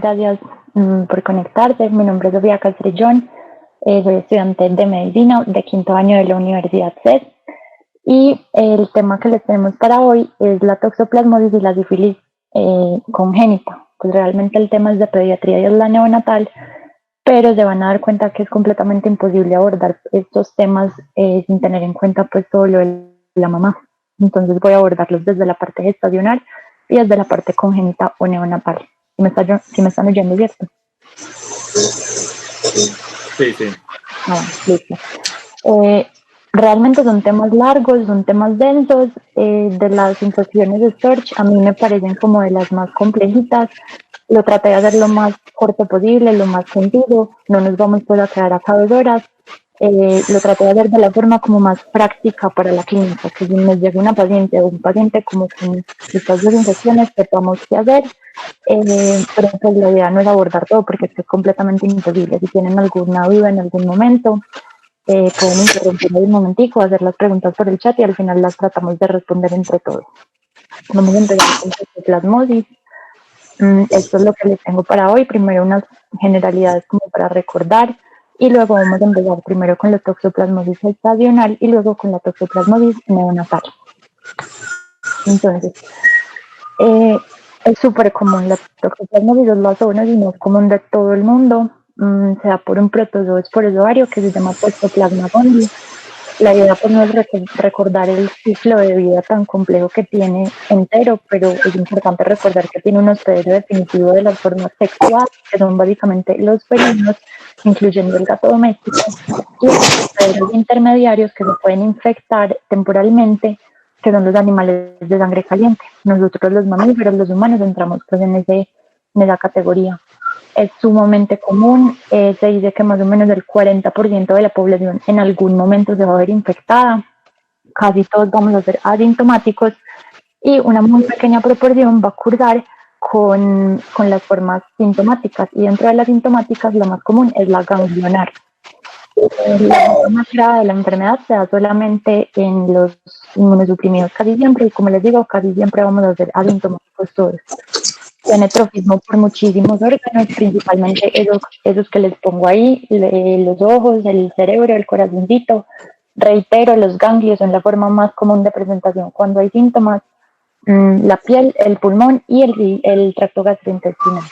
gracias por conectarse. Mi nombre es Sofía Castrillón, soy estudiante de medicina de quinto año de la Universidad CES y el tema que les tenemos para hoy es la toxoplasmosis y la sífilis congénita. Pues realmente el tema es de pediatría y es la neonatal, pero se van a dar cuenta que es completamente imposible abordar estos temas sin tener en cuenta pues todo lo de la mamá. Entonces voy a abordarlos desde la parte gestacional y desde la parte congénita o neonatal. Si me están oyendo, ¿cierto? Sí. Listo. Realmente son temas largos, son temas densos. De las infecciones de Storch a mí me parecen como de las más complejitas. Lo traté de hacer lo más corto posible, lo más sentido. No nos vamos pues a quedar acá 2 horas. Lo traté de hacer de la forma como más práctica para la clínica, que si nos llega una paciente o un paciente como con estas 2 infecciones, sepamos qué hacer. Pero pues la idea no es abordar todo porque es completamente imposible. Si tienen alguna duda en algún momento, pueden interrumpir un momentico, hacer las preguntas por el chat y al final las tratamos de responder entre todos. Vamos a empezar con toxoplasmosis. Esto es lo que les tengo para hoy. Primero unas generalidades como para recordar y luego vamos a empezar primero con la toxoplasmosis gestacional y luego con la toxoplasmosis neonatal. Entonces, es súper común la toxoplasmosis, es la zoonosis más común de todo el mundo. Se da por un protozoo esporozoario que se llama Toxoplasma gondii. La idea pues no es recordar el ciclo de vida tan complejo que tiene entero, pero es importante recordar que tiene un hospedero definitivo de las formas sexuales, que son básicamente los felinos, incluyendo el gato doméstico, y los hospederos intermediarios que se pueden infectar temporalmente, que son los animales de sangre caliente. Nosotros los mamíferos, los humanos, entramos pues en esa categoría. Es sumamente común, se dice que más o menos el 40% de la población en algún momento se va a ver infectada, casi todos vamos a ser asintomáticos y una muy pequeña proporción va a cursar con las formas sintomáticas, y dentro de las sintomáticas la más común es la ganglionar. La forma más grave de la enfermedad se da solamente en los inmunosuprimidos casi siempre, y como les digo, casi siempre vamos a ser asintomáticos todos. Tiene trofismo por muchísimos órganos, principalmente esos que les pongo ahí, los ojos, el cerebro, el corazoncito. Reitero, los ganglios son la forma más común de presentación cuando hay síntomas, la piel, el pulmón y el tracto gastrointestinal.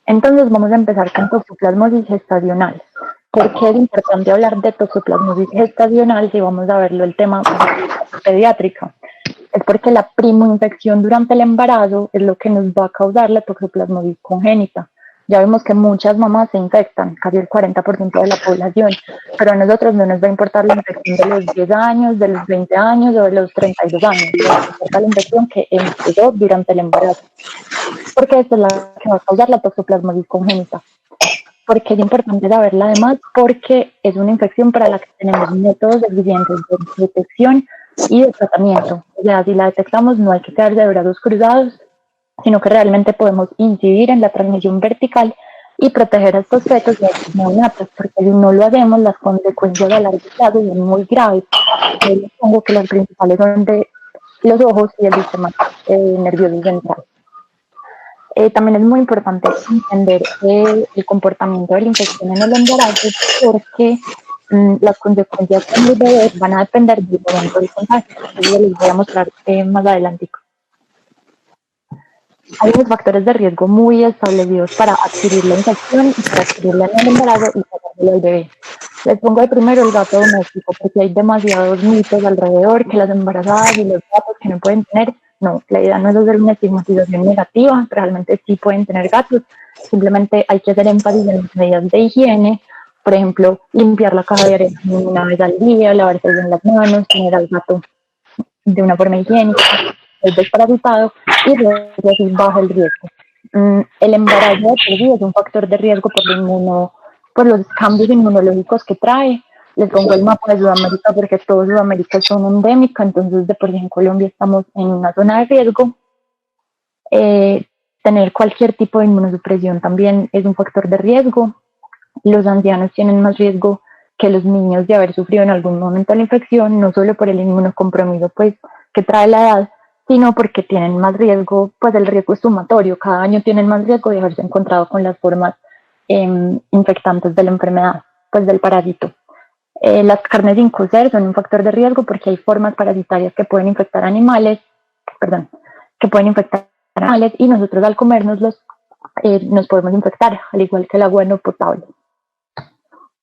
Entonces vamos a empezar con toxoplasmosis gestacional. ¿Por qué es importante hablar de toxoplasmosis gestacional si vamos a verlo el tema pediátrica? Es porque la primoinfección durante el embarazo es lo que nos va a causar la toxoplasmosis congénita. Ya vemos que muchas mamás se infectan, casi el 40% de la población, pero a nosotros no nos va a importar la infección de los 10 años, de los 20 años o de los 32 años, nos importa la infección que empezó durante el embarazo, porque esta es la que va a causar la toxoplasmosis congénita. Porque es importante saberla además, porque es una infección para la que tenemos métodos eficientes de detección y de tratamiento. O sea, si la detectamos no hay que quedarse de brazos cruzados, sino que realmente podemos incidir en la transmisión vertical y proteger a estos fetos y a estos neonatos, porque si no lo hacemos, las consecuencias a largo plazo son muy graves. Yo les pongo que las principales son de los ojos y el sistema nervioso central. También es muy importante entender el comportamiento de la infección en el embarazo, porque las consecuencias en los bebés van a depender del momento del contagio. Eso les voy a mostrar más adelante. Hay unos factores de riesgo muy establecidos para adquirir la infección y para adquirirla en el embarazo y pasársela al bebé. Les pongo de primero el gato doméstico, porque hay demasiados mitos alrededor, que las embarazadas y los gatos que no pueden tener. No, la idea no es hacer una estigmatización negativa, realmente sí pueden tener gatos, simplemente hay que hacer énfasis en las medidas de higiene, por ejemplo, limpiar la caja de arena una vez al día, lavarse bien las manos, tener al gato de una forma higiénica, es desparasitado y luego así baja el riesgo. El embarazo de por sí es un factor de riesgo por los cambios inmunológicos que trae. Les pongo el mapa de Sudamérica porque toda Sudamérica es zona endémica, entonces de por sí en Colombia estamos en una zona de riesgo. Tener cualquier tipo de inmunosupresión también es un factor de riesgo. Los ancianos tienen más riesgo que los niños de haber sufrido en algún momento la infección, no solo por el inmunocompromiso pues, que trae la edad, sino porque tienen más riesgo, pues el riesgo es sumatorio, cada año tienen más riesgo de haberse encontrado con las formas infectantes de la enfermedad, pues del parásito. Las carnes sin cocer son un factor de riesgo porque hay formas parasitarias que pueden infectar animales, y nosotros al comérnoslos nos podemos infectar, al igual que el agua no potable.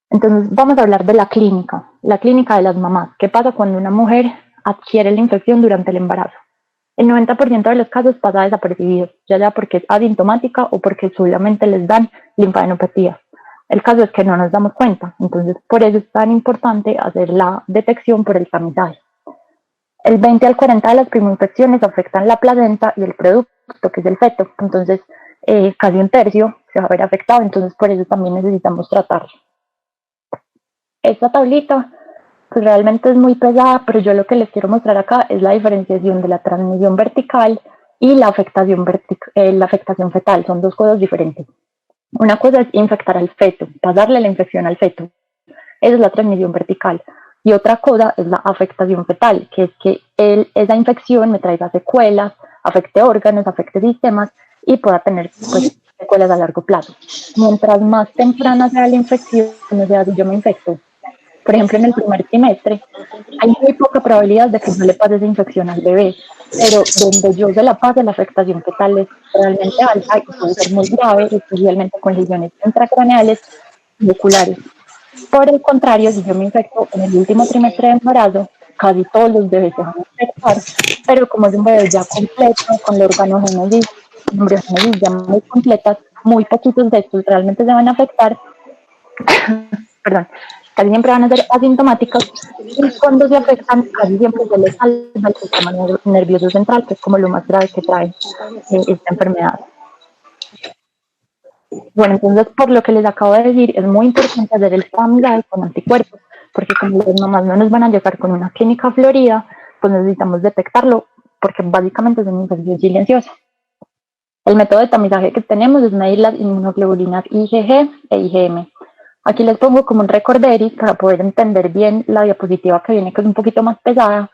Entonces vamos a hablar de la clínica de las mamás. ¿Qué pasa cuando una mujer adquiere la infección durante el embarazo? El 90% de los casos pasa desapercibido, ya sea porque es asintomática o porque solamente les dan linfadenopatía. El caso es que no nos damos cuenta, entonces por eso es tan importante hacer la detección por el tamizaje. El 20 al 40 de las primoinfecciones afectan la placenta y el producto, que es el feto, entonces casi un tercio se va a ver afectado, entonces por eso también necesitamos tratarlo. Esta tablita pues realmente es muy pesada, pero yo lo que les quiero mostrar acá es la diferenciación de la transmisión vertical y la afectación fetal. Son dos cosas diferentes. Una cosa es infectar al feto, pasarle la infección al feto. Esa es la transmisión vertical. Y otra cosa es la afectación fetal, que es que esa infección me traiga secuelas, afecte órganos, afecte sistemas y pueda tener pues, secuelas a largo plazo. Mientras más temprana sea la infección, o sea, si yo me infecto, por ejemplo, en el primer trimestre, hay muy poca probabilidad de que no le pase esa infección al bebé, pero donde yo se la pase, la afectación fetal es realmente alta y puede ser muy grave, especialmente con lesiones intracraneales y oculares. Por el contrario, si yo me infecto en el último trimestre de embarazo, casi todos los bebés se van a infectar, pero como es un bebé ya completo, con la organogénesis, embriogénesis ya muy completas, muy poquitos de estos realmente se van a afectar, perdón, casi siempre van a ser asintomáticos y cuando se afectan casi siempre se les salva el sistema nervioso central, que es como lo más grave que trae esta enfermedad. Bueno, entonces por lo que les acabo de decir, es muy importante hacer el tamizaje con anticuerpos, porque como las mamás no nos van a llegar con una clínica florida, pues necesitamos detectarlo, porque básicamente es una infección silenciosa. El método de tamizaje que tenemos es medir las inmunoglobulinas IgG e IgM. Aquí les pongo como un recorderis para poder entender bien la diapositiva que viene, que es un poquito más pesada,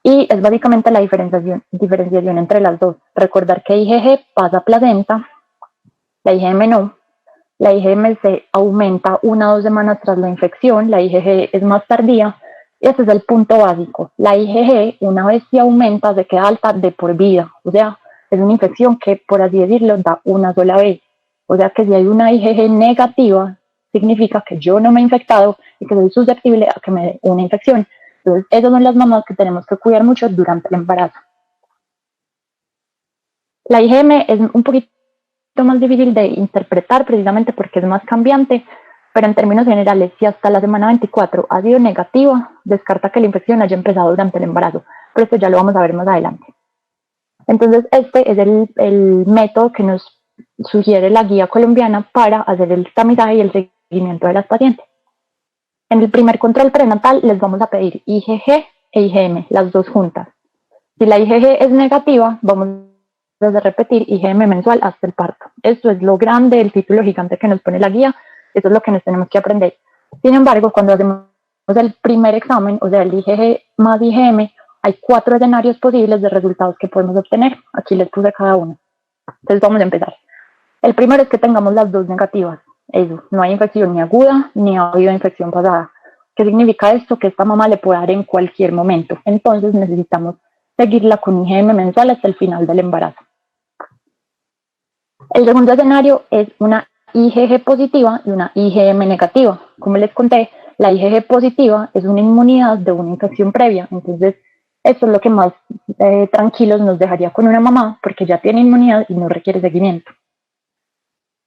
y es básicamente la diferenciación entre las dos. Recordar que IgG pasa a placenta, la IgM no. La IgM se aumenta 1 o 2 semanas tras la infección, la IgG es más tardía, y ese es el punto básico. La IgG, una vez se aumenta, se queda alta de por vida, o sea, es una infección que, por así decirlo, da una sola vez. O sea que si hay una IgG negativa, significa que yo no me he infectado y que soy susceptible a que me dé una infección. Entonces, esas son las mamás que tenemos que cuidar mucho durante el embarazo. La IgM es un poquito más difícil de interpretar precisamente porque es más cambiante, pero en términos generales, si hasta la semana 24 ha sido negativa, descarta que la infección haya empezado durante el embarazo, pero esto ya lo vamos a ver más adelante. Entonces, este es el método que nos sugiere la guía colombiana para hacer el tamizaje y el seguimiento de las pacientes. En el primer control prenatal les vamos a pedir IgG e IgM, las dos juntas. Si la IgG es negativa, vamos a repetir IgM mensual hasta el parto. Esto es lo grande, el título gigante que nos pone la guía, eso es lo que nos tenemos que aprender. Sin embargo, cuando hacemos el primer examen, o sea, el IgG más IgM, hay 4 escenarios posibles de resultados que podemos obtener. Aquí les puse cada uno. Entonces vamos a empezar. El primero es que tengamos las dos negativas. Eso, no hay infección ni aguda ni ha habido infección pasada. ¿Qué significa esto? Que esta mamá le puede dar en cualquier momento. Entonces necesitamos seguirla con IgM mensual hasta el final del embarazo. El segundo escenario es una IgG positiva y una IgM negativa. Como les conté, la IgG positiva es una inmunidad de una infección previa. Entonces, esto es lo que más tranquilos nos dejaría con una mamá porque ya tiene inmunidad y no requiere seguimiento.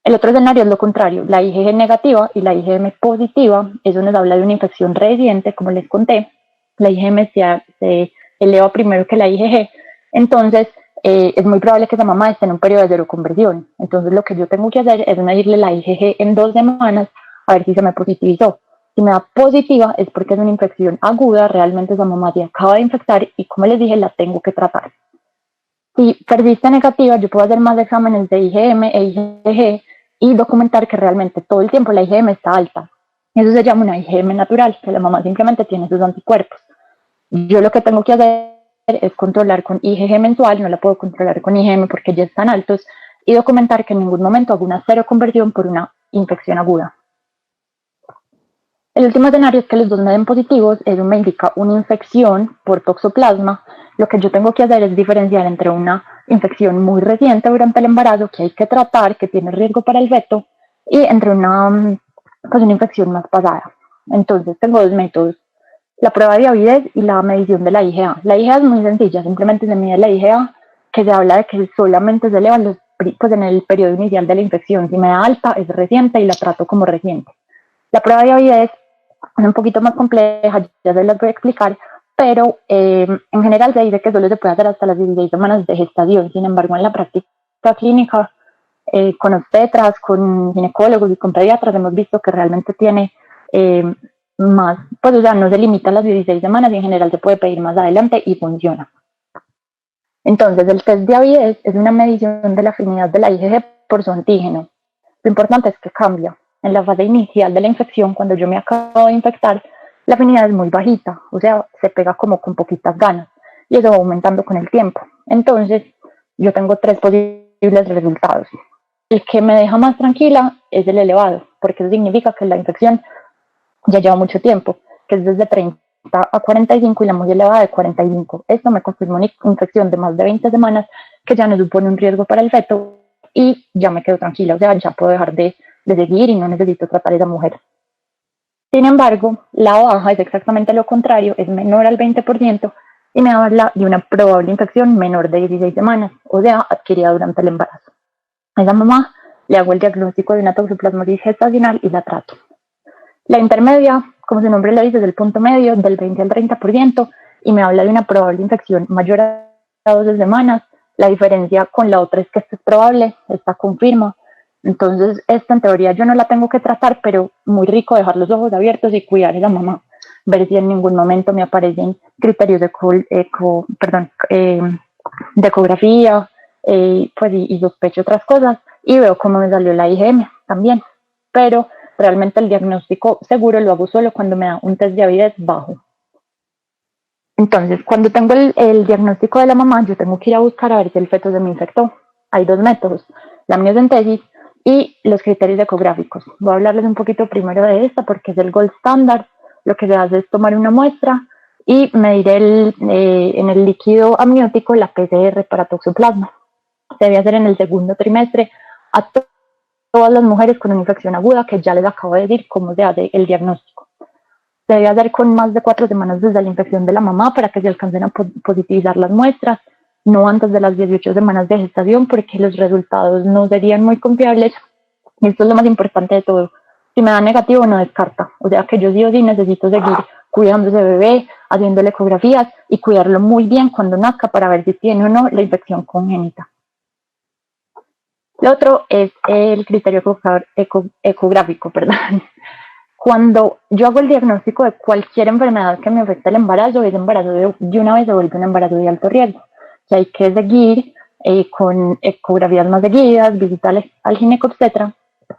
El otro escenario es lo contrario, la IgG negativa y la IgM positiva, eso nos habla de una infección reciente, como les conté, la IgM se eleva primero que la IgG, entonces es muy probable que esa mamá esté en un periodo de seroconversión, entonces lo que yo tengo que hacer es medirle la IgG en 2 semanas a ver si se me positivizó. Si me da positiva es porque es una infección aguda, realmente esa mamá se acaba de infectar y como les dije la tengo que tratar. Si persiste negativa, yo puedo hacer más exámenes de IgM e IgG y documentar que realmente todo el tiempo la IgM está alta. Eso se llama una IgM natural, que la mamá simplemente tiene sus anticuerpos. Yo lo que tengo que hacer es controlar con IgG mensual, no la puedo controlar con IgM porque ya están altos, y documentar que en ningún momento hago una cero conversión por una infección aguda. El último escenario es que los dos me den positivos, eso me indica una infección por toxoplasma. Lo que yo tengo que hacer es diferenciar entre una infección muy reciente durante el embarazo que hay que tratar, que tiene riesgo para el feto, y entre una infección más pasada. Entonces tengo dos métodos, la prueba de avidez y la medición de la IgA. La IgA es muy sencilla, simplemente se mide la IgA, que se habla de que solamente se eleva en el periodo inicial de la infección. Si me da alta, es reciente y la trato como reciente. La prueba de avidez es un poquito más compleja, ya se las voy a explicar, pero en general se dice que solo se puede hacer hasta las 16 semanas de gestación. Sin embargo, en la práctica clínica, con obstetras, con ginecólogos y con pediatras, hemos visto que realmente tiene más, pues o sea, no se limita a las 16 semanas y en general se puede pedir más adelante y funciona. Entonces, el test de avidez es una medición de la afinidad de la IgG por su antígeno. Lo importante es que cambia. En la fase inicial de la infección, cuando yo me acabo de infectar, la afinidad es muy bajita, o sea, se pega como con poquitas ganas, y eso va aumentando con el tiempo. Entonces, yo tengo tres posibles resultados. El que me deja más tranquila es el elevado, porque eso significa que la infección ya lleva mucho tiempo, que es desde 30 a 45 y la muy elevada de 45. Esto me confirmó una infección de más de 20 semanas que ya no supone un riesgo para el feto y ya me quedo tranquila, o sea, ya puedo dejar de seguir y no necesito tratar a esa mujer. Sin embargo, la baja es exactamente lo contrario, es menor al 20% y me habla de una probable infección menor de 16 semanas, o sea, adquirida durante el embarazo. A esa mamá le hago el diagnóstico de una toxoplasmosis gestacional y la trato. La intermedia, como su nombre lo dice, es el punto medio del 20 al 30% y me habla de una probable infección mayor a 12 semanas. La diferencia con la otra es que esta es probable, esta confirma. Entonces, esta en teoría yo no la tengo que tratar, pero muy rico dejar los ojos abiertos y cuidar a la mamá. Ver si en ningún momento me aparecen criterios de ecografía, pues y sospecho otras cosas y veo cómo me salió la IgM también. Pero realmente el diagnóstico seguro lo hago solo cuando me da un test de avidez bajo. Entonces, cuando tengo el diagnóstico de la mamá, yo tengo que ir a buscar a ver si el feto se me infectó. Hay dos métodos, la amniocentesis y los criterios ecográficos. Voy a hablarles un poquito primero de esta porque es el gold standard. Lo que se hace es tomar una muestra y medir en el líquido amniótico la PCR para toxoplasma. Se debe hacer en el segundo trimestre a todas las mujeres con una infección aguda, que ya les acabo de decir cómo se hace el diagnóstico. Se debe hacer con más de 4 semanas desde la infección de la mamá para que se alcancen a positivizar las muestras, no antes de las 18 semanas de gestación porque los resultados no serían muy confiables. Y esto es lo más importante de todo. Si me da negativo, no descarta. O sea que yo sí o sí necesito seguir cuidando a ese bebé, haciéndole ecografías y cuidarlo muy bien cuando nazca para ver si tiene o no la infección congénita. Lo otro es el criterio ecográfico, perdón. Cuando yo hago el diagnóstico de cualquier enfermedad que me afecte el embarazo, ese embarazo de una vez se vuelve un embarazo de alto riesgo, que hay que seguir con ecografías más seguidas, visitar al ginecobstetra,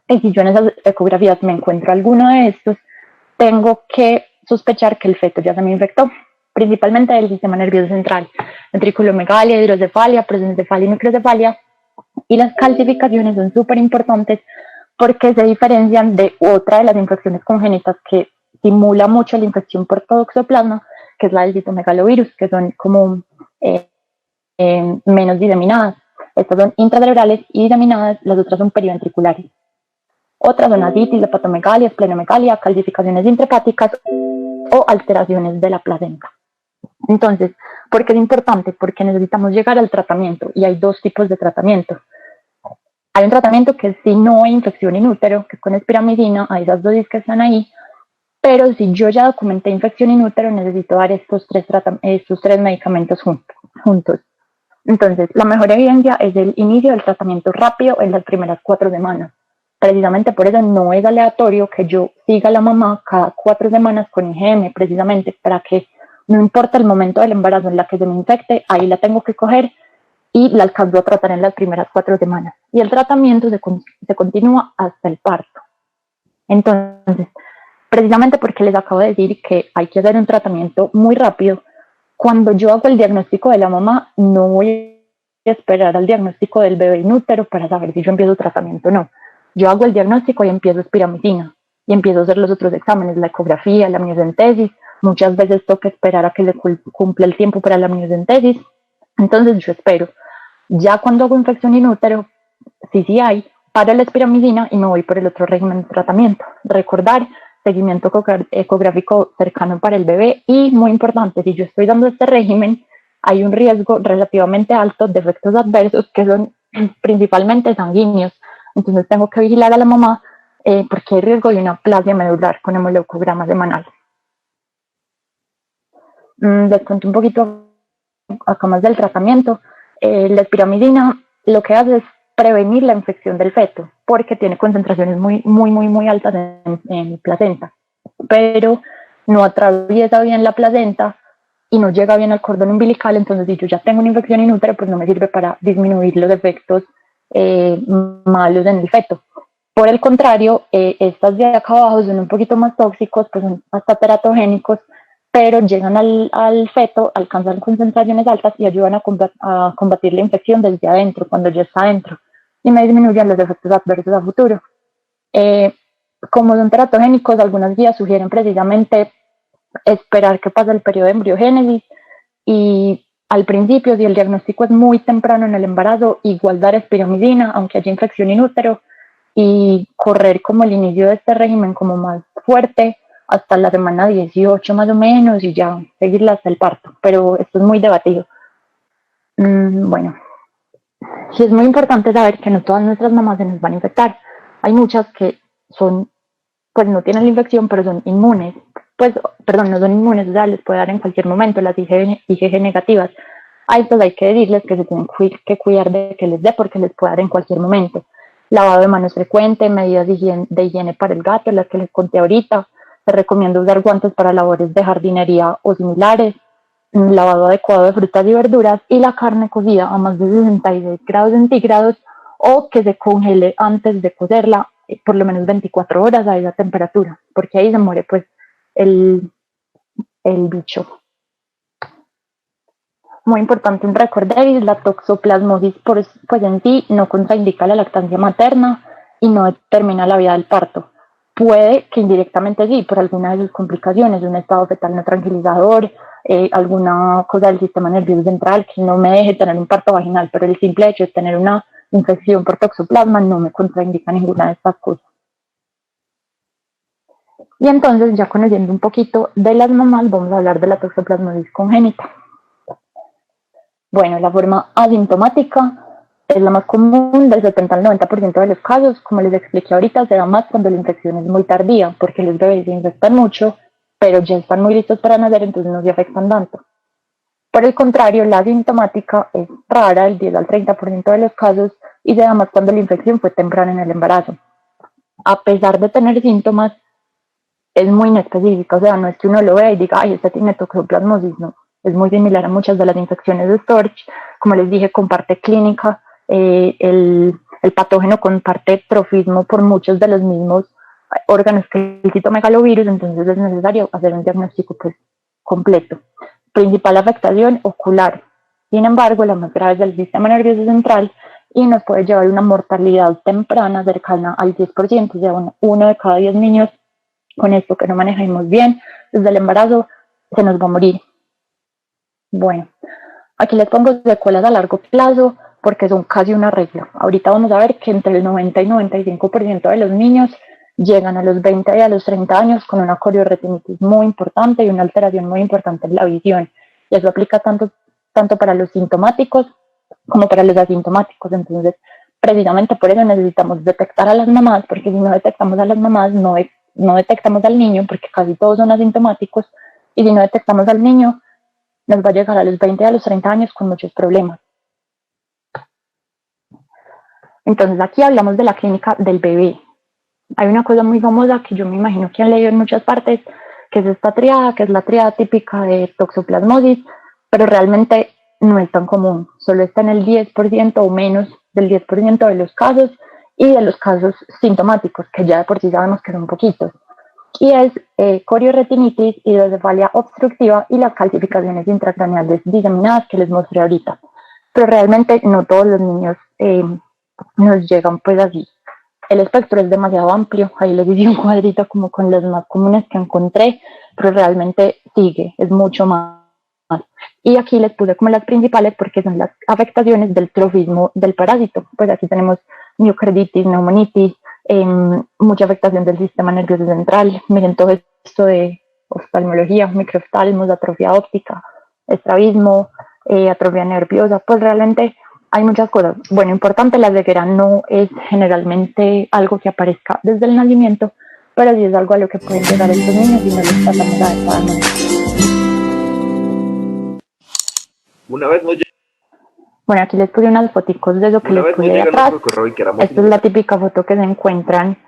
y si yo en esas ecografías me encuentro alguno de estos, tengo que sospechar que el feto ya se me infectó, principalmente del sistema nervioso central, ventriculomegalia, hidrocefalia, prosencefalia y microcefalia, y las calcificaciones son súper importantes porque se diferencian de otra de las infecciones congénitas que simula mucho la infección por toxoplasma, que es la del citomegalovirus, que son como menos diseminadas. Estas son intracerebrales y diseminadas, las otras son periventriculares. Otras son asitis, hepatomegalia, esplenomegalia, calcificaciones intrahepáticas o alteraciones de la placenta. Entonces, ¿por qué es importante? Porque necesitamos llegar al tratamiento y hay dos tipos de tratamiento. Hay un tratamiento que si no hay infección in útero, que es con espiramicina, hay esas dosis que están ahí, pero si yo ya documenté infección in útero, necesito dar estos tres medicamentos juntos. Entonces, la mejor evidencia es el inicio del tratamiento rápido en las primeras 4 semanas. Precisamente por eso no es aleatorio que yo siga a la mamá cada 4 semanas con IgM, precisamente para que no importa el momento del embarazo en la que se me infecte, ahí la tengo que coger y la alcanzo a tratar en las primeras 4 semanas. Y el tratamiento se continúa hasta el parto. Entonces, precisamente porque les acabo de decir que hay que hacer un tratamiento muy rápido, Cuando yo hago el diagnóstico de la mamá, no voy a esperar al diagnóstico del bebé inútero para saber si yo empiezo tratamiento o no. Yo hago el diagnóstico y empiezo espiramicina y empiezo a hacer los otros exámenes, la ecografía, la amniocentesis. Muchas veces toca esperar a que le cumpla el tiempo para la amniocentesis. Entonces yo espero. Ya cuando hago infección inútero, sí hay, paro la espiramicina y me voy por el otro régimen de tratamiento. Recordar, seguimiento ecográfico cercano para el bebé y, muy importante, si yo estoy dando este régimen, hay un riesgo relativamente alto de efectos adversos que son principalmente sanguíneos. Entonces tengo que vigilar a la mamá porque hay riesgo de una aplasia medular con hemoleucograma semanal. Les cuento un poquito acá más del tratamiento. La espiramidina lo que hace es prevenir la infección del feto porque tiene concentraciones muy altas en placenta, pero no atraviesa bien la placenta y no llega bien al cordón umbilical. Entonces si yo ya tengo una infección inútero, pues no me sirve para disminuir los efectos malos en el feto. Por el contrario, estas de acá abajo son un poquito más tóxicos, pues son hasta teratogénicos, pero llegan al feto, alcanzan concentraciones altas y ayudan a combatir la infección desde adentro, cuando ya está adentro, y me disminuyen los efectos adversos a futuro. Como son teratogénicos, algunas guías sugieren precisamente esperar que pase el periodo de embriogénesis y al principio, si el diagnóstico es muy temprano en el embarazo, igual dar espiramidina, aunque haya infección inútero, y correr como el inicio de este régimen como más fuerte hasta la semana 18 más o menos y ya seguirla hasta el parto, pero esto es muy debatido. Bueno, sí es muy importante saber que no todas nuestras mamás se nos van a infectar. Hay muchas que son, pues no tienen la infección, pero son inmunes. Pues, perdón, no son inmunes, o sea, les puede dar en cualquier momento las IgG negativas. A estos hay que decirles que se tienen que cuidar de que les dé porque les puede dar en cualquier momento. Lavado de manos frecuente, medidas de higiene para el gato, las que les conté ahorita. Se recomienda usar guantes para labores de jardinería o similares, un lavado adecuado de frutas y verduras y la carne cocida a más de 66 grados centígrados o que se congele antes de cocerla por lo menos 24 horas a esa temperatura, porque ahí se muere pues el bicho. Muy importante un recorderis, la toxoplasmosis pues en sí no contraindica la lactancia materna y no determina la vía del parto. Puede que indirectamente sí, por alguna de sus complicaciones, un estado fetal no tranquilizador, alguna cosa del sistema nervioso central que no me deje tener un parto vaginal, pero el simple hecho de tener una infección por toxoplasma no me contraindica ninguna de estas cosas. Y entonces, ya conociendo un poquito de las mamás, vamos a hablar de la toxoplasmosis congénita. Bueno, la forma asintomática es la más común, del 70 al 90% de los casos. Como les expliqué ahorita, se da más cuando la infección es muy tardía, porque los bebés se infectan mucho, pero ya están muy listos para nacer, entonces no se afectan tanto. Por el contrario, la asintomática es rara, el 10 al 30% de los casos, y se da más cuando la infección fue temprana en el embarazo. A pesar de tener síntomas, es muy inespecífica, o sea, no es que uno lo vea y diga, ay, este tiene toxoplasmosis, no. Es muy similar a muchas de las infecciones de Storch. Como les dije, comparte clínica, el patógeno comparte trofismo por muchos de los mismos órganos que el citomegalovirus, entonces es necesario hacer un diagnóstico pues, completo. Principal afectación ocular. Sin embargo, la más grave es del sistema nervioso central y nos puede llevar a una mortalidad temprana cercana al 10%, o sea, uno de cada 10 niños con esto que no manejamos bien desde el embarazo se nos va a morir. Bueno, aquí les pongo secuelas a largo plazo porque son casi una regla. Ahorita vamos a ver que entre el 90 y 95% de los niños llegan a los 20 y a los 30 años con una corioretinitis muy importante y una alteración muy importante en la visión. Y eso aplica tanto para los sintomáticos como para los asintomáticos. Entonces, precisamente por eso necesitamos detectar a las mamás, porque si no detectamos a las mamás, no detectamos al niño, porque casi todos son asintomáticos, y si no detectamos al niño, nos va a llegar a los 20 y a los 30 años con muchos problemas. Entonces aquí hablamos de la clínica del bebé. Hay una cosa muy famosa que yo me imagino que han leído en muchas partes, que es esta triada, que es la triada típica de toxoplasmosis, pero realmente no es tan común, solo está en el 10% o menos del 10% de los casos y de los casos sintomáticos, que ya de por sí sabemos que son poquitos. y es corioretinitis, hidrocefalia obstructiva y las calcificaciones intracraneales diseminadas que les mostré ahorita. Pero realmente no todos los niños nos llegan pues así. El espectro es demasiado amplio, ahí les di un cuadrito como con los más comunes que encontré, pero realmente sigue, es mucho más. Y aquí les puse como las principales porque son las afectaciones del trofismo del parásito. Pues aquí tenemos miocarditis, neumonitis, mucha afectación del sistema nervioso central. Miren todo esto de oftalmología, microoftalmos, atrofia óptica, estrabismo, atrofia nerviosa. Pues realmente hay muchas cosas. Bueno, importante, la ceguera no es generalmente algo que aparezca desde el nacimiento, pero sí es algo a lo que pueden llegar estos niños y no les tratamos adecuadamente. Una vez nos Bueno, aquí les puse unas fotos de eso que les puse de atrás. Esta es la típica foto que se encuentran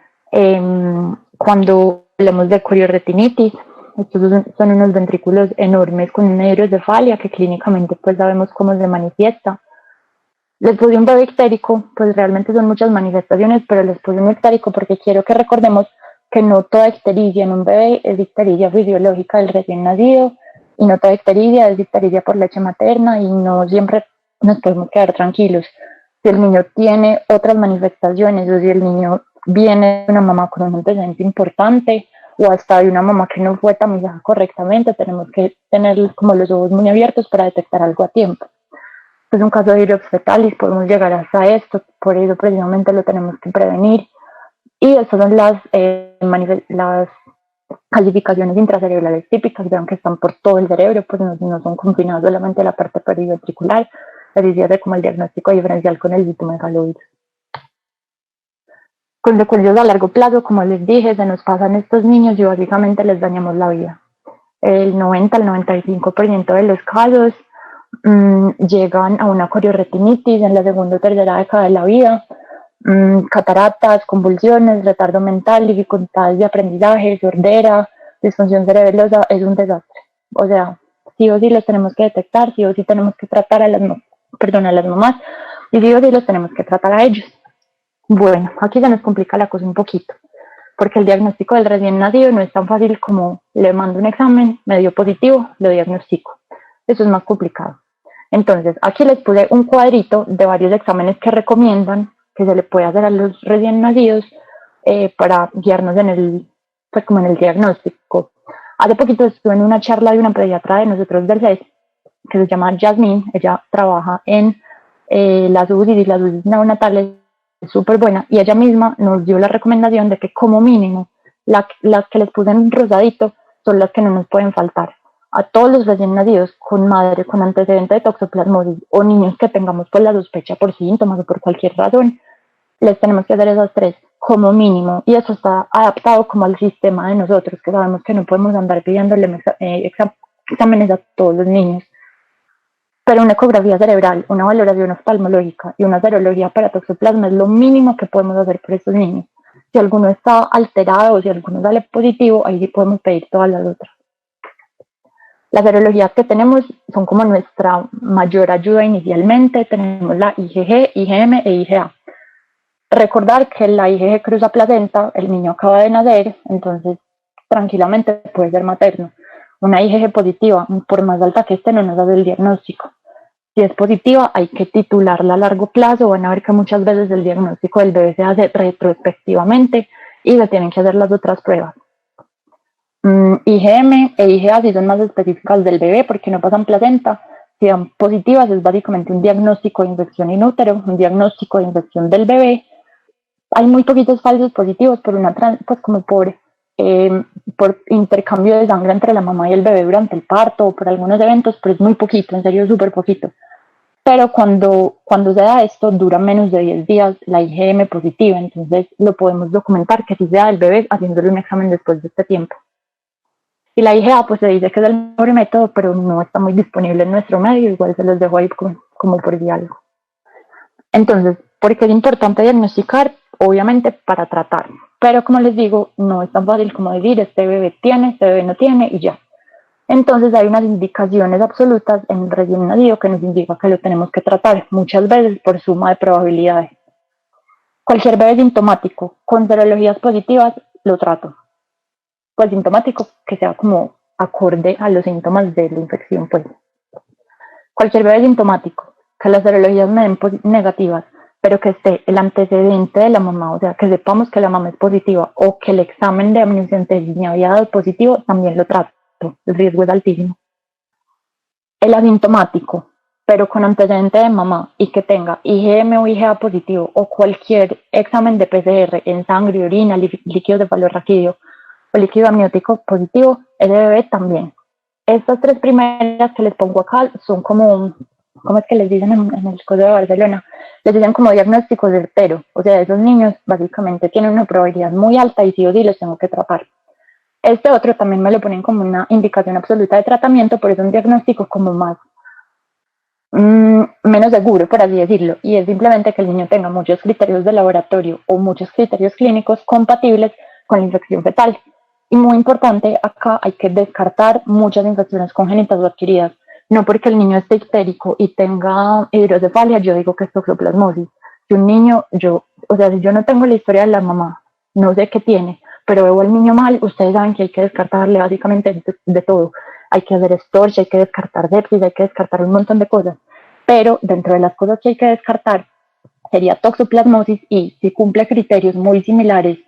cuando hablamos de corioretinitis. Estos son unos ventrículos enormes con una hidrocefalia que clínicamente pues sabemos cómo se manifiesta. Les puse un bebé ictérico, pues realmente son muchas manifestaciones, pero les puse un ictérico porque quiero que recordemos que no toda ictericia en un bebé es ictericia fisiológica del recién nacido, y no toda ictericia es ictericia por leche materna, y no siempre nos podemos quedar tranquilos. Si el niño tiene otras manifestaciones, o si el niño viene de una mamá con un antecedente importante, o hasta de una mamá que no fue tamizada correctamente, tenemos que tener como los ojos muy abiertos para detectar algo a tiempo. Es un caso de iriopsis fetalis, podemos llegar hasta esto, por eso precisamente lo tenemos que prevenir. Y estas son las calcificaciones intracerebrales típicas, vean que están por todo el cerebro, pues no son confinadas solamente a la parte periventricular, así se hace como el diagnóstico diferencial con el citomegalovirus. Con secuelas a largo plazo, como les dije, se nos pasan estos niños y básicamente les dañamos la vida. El 90 al 95% de los casos llegan a una corioretinitis en la segunda o tercera década de la vida, cataratas, convulsiones, retardo mental, dificultades de aprendizaje, sordera, disfunción cerebelosa, es un desastre. O sea, sí o sí los tenemos que detectar, sí o sí tenemos que tratar a las mamás, y sí o sí los tenemos que tratar a ellos. Bueno, aquí se nos complica la cosa un poquito, porque el diagnóstico del recién nacido no es tan fácil como le mando un examen, me dio positivo, lo diagnostico. Eso es más complicado. Entonces, aquí les puse un cuadrito de varios exámenes que recomiendan que se le puede hacer a los recién nacidos para guiarnos en el diagnóstico. Hace poquito estuve en una charla de una pediatra de nosotros del CES, que se llama Jasmine. Ella trabaja en las UCI y las UCI neonatales, es súper buena, y ella misma nos dio la recomendación de que como mínimo las que les puse en rosadito son las que no nos pueden faltar. A todos los recién nacidos con madre con antecedente de toxoplasmosis o niños que tengamos por la sospecha por síntomas o por cualquier razón, les tenemos que hacer esas tres como mínimo, y eso está adaptado como al sistema de nosotros, que sabemos que no podemos andar pidiéndole exámenes a todos los niños. Pero una ecografía cerebral, una valoración oftalmológica y una serología para toxoplasma es lo mínimo que podemos hacer por estos niños. Si alguno está alterado o si alguno sale positivo, ahí sí podemos pedir todas las otras. Las serologías que tenemos son como nuestra mayor ayuda inicialmente. Tenemos la IgG, IgM e IgA. Recordar que la IgG cruza placenta, el niño acaba de nacer, entonces tranquilamente puede ser materno. Una IgG positiva, por más alta que esté, no nos hace el diagnóstico. Si es positiva, hay que titularla a largo plazo. Van a ver que muchas veces el diagnóstico del bebé se hace retrospectivamente y se tienen que hacer las otras pruebas. IgM e IgA sí son más específicas del bebé porque no pasan placenta. Si dan positivas, es básicamente un diagnóstico de infección in útero, un diagnóstico de infección del bebé. Hay muy poquitos falsos positivos por intercambio de sangre entre la mamá y el bebé durante el parto o por algunos eventos, pero es muy poquito, en serio, súper poquito. Pero cuando se da esto, dura menos de 10 días la IgM positiva, entonces lo podemos documentar que sí se da el bebé haciéndole un examen después de este tiempo. Y la IgA, pues se dice que es el mejor método, pero no está muy disponible en nuestro medio, igual se los dejo ahí como por diálogo. Entonces, ¿por qué es importante diagnosticar? Obviamente para tratar, pero como les digo, no es tan fácil como decir este bebé tiene, este bebé no tiene y ya. Entonces hay unas indicaciones absolutas en el recién nacido que nos indica que lo tenemos que tratar, muchas veces por suma de probabilidades. Cualquier bebé sintomático con serologías positivas lo trato. pues sintomático que sea como acorde a los síntomas de la infección, pues. Cualquier bebé sintomático, que las serologías me den negativas, pero que esté el antecedente de la mamá, o sea, que sepamos que la mamá es positiva o que el examen de amniocentesis me había dado positivo, también lo trato, el riesgo es altísimo. El asintomático, pero con antecedente de mamá y que tenga IgM o IgA positivo o cualquier examen de PCR en sangre, orina, líquido cefalorraquídeo o líquido amniótico positivo, ese bebé también. Estas tres primeras que les pongo acá son como, ¿cómo es que les dicen en el Código de Barcelona? Les dicen como diagnóstico certero. O sea, esos niños básicamente tienen una probabilidad muy alta y sí o sí los tengo que tratar. Este otro también me lo ponen como una indicación absoluta de tratamiento, pero es un diagnóstico como más menos seguro, por así decirlo, y es simplemente que el niño tenga muchos criterios de laboratorio o muchos criterios clínicos compatibles con la infección fetal. Y muy importante, acá hay que descartar muchas infecciones congénitas o adquiridas. No porque el niño esté histérico y tenga hidrocefalia, yo digo que es toxoplasmosis. Si un niño, o sea, si yo no tengo la historia de la mamá, no sé qué tiene, pero veo al niño mal, ustedes saben que hay que descartarle básicamente de todo. Hay que hacer storch, hay que descartar sepsis, hay que descartar un montón de cosas. Pero dentro de las cosas que hay que descartar sería toxoplasmosis, y si cumple criterios muy similares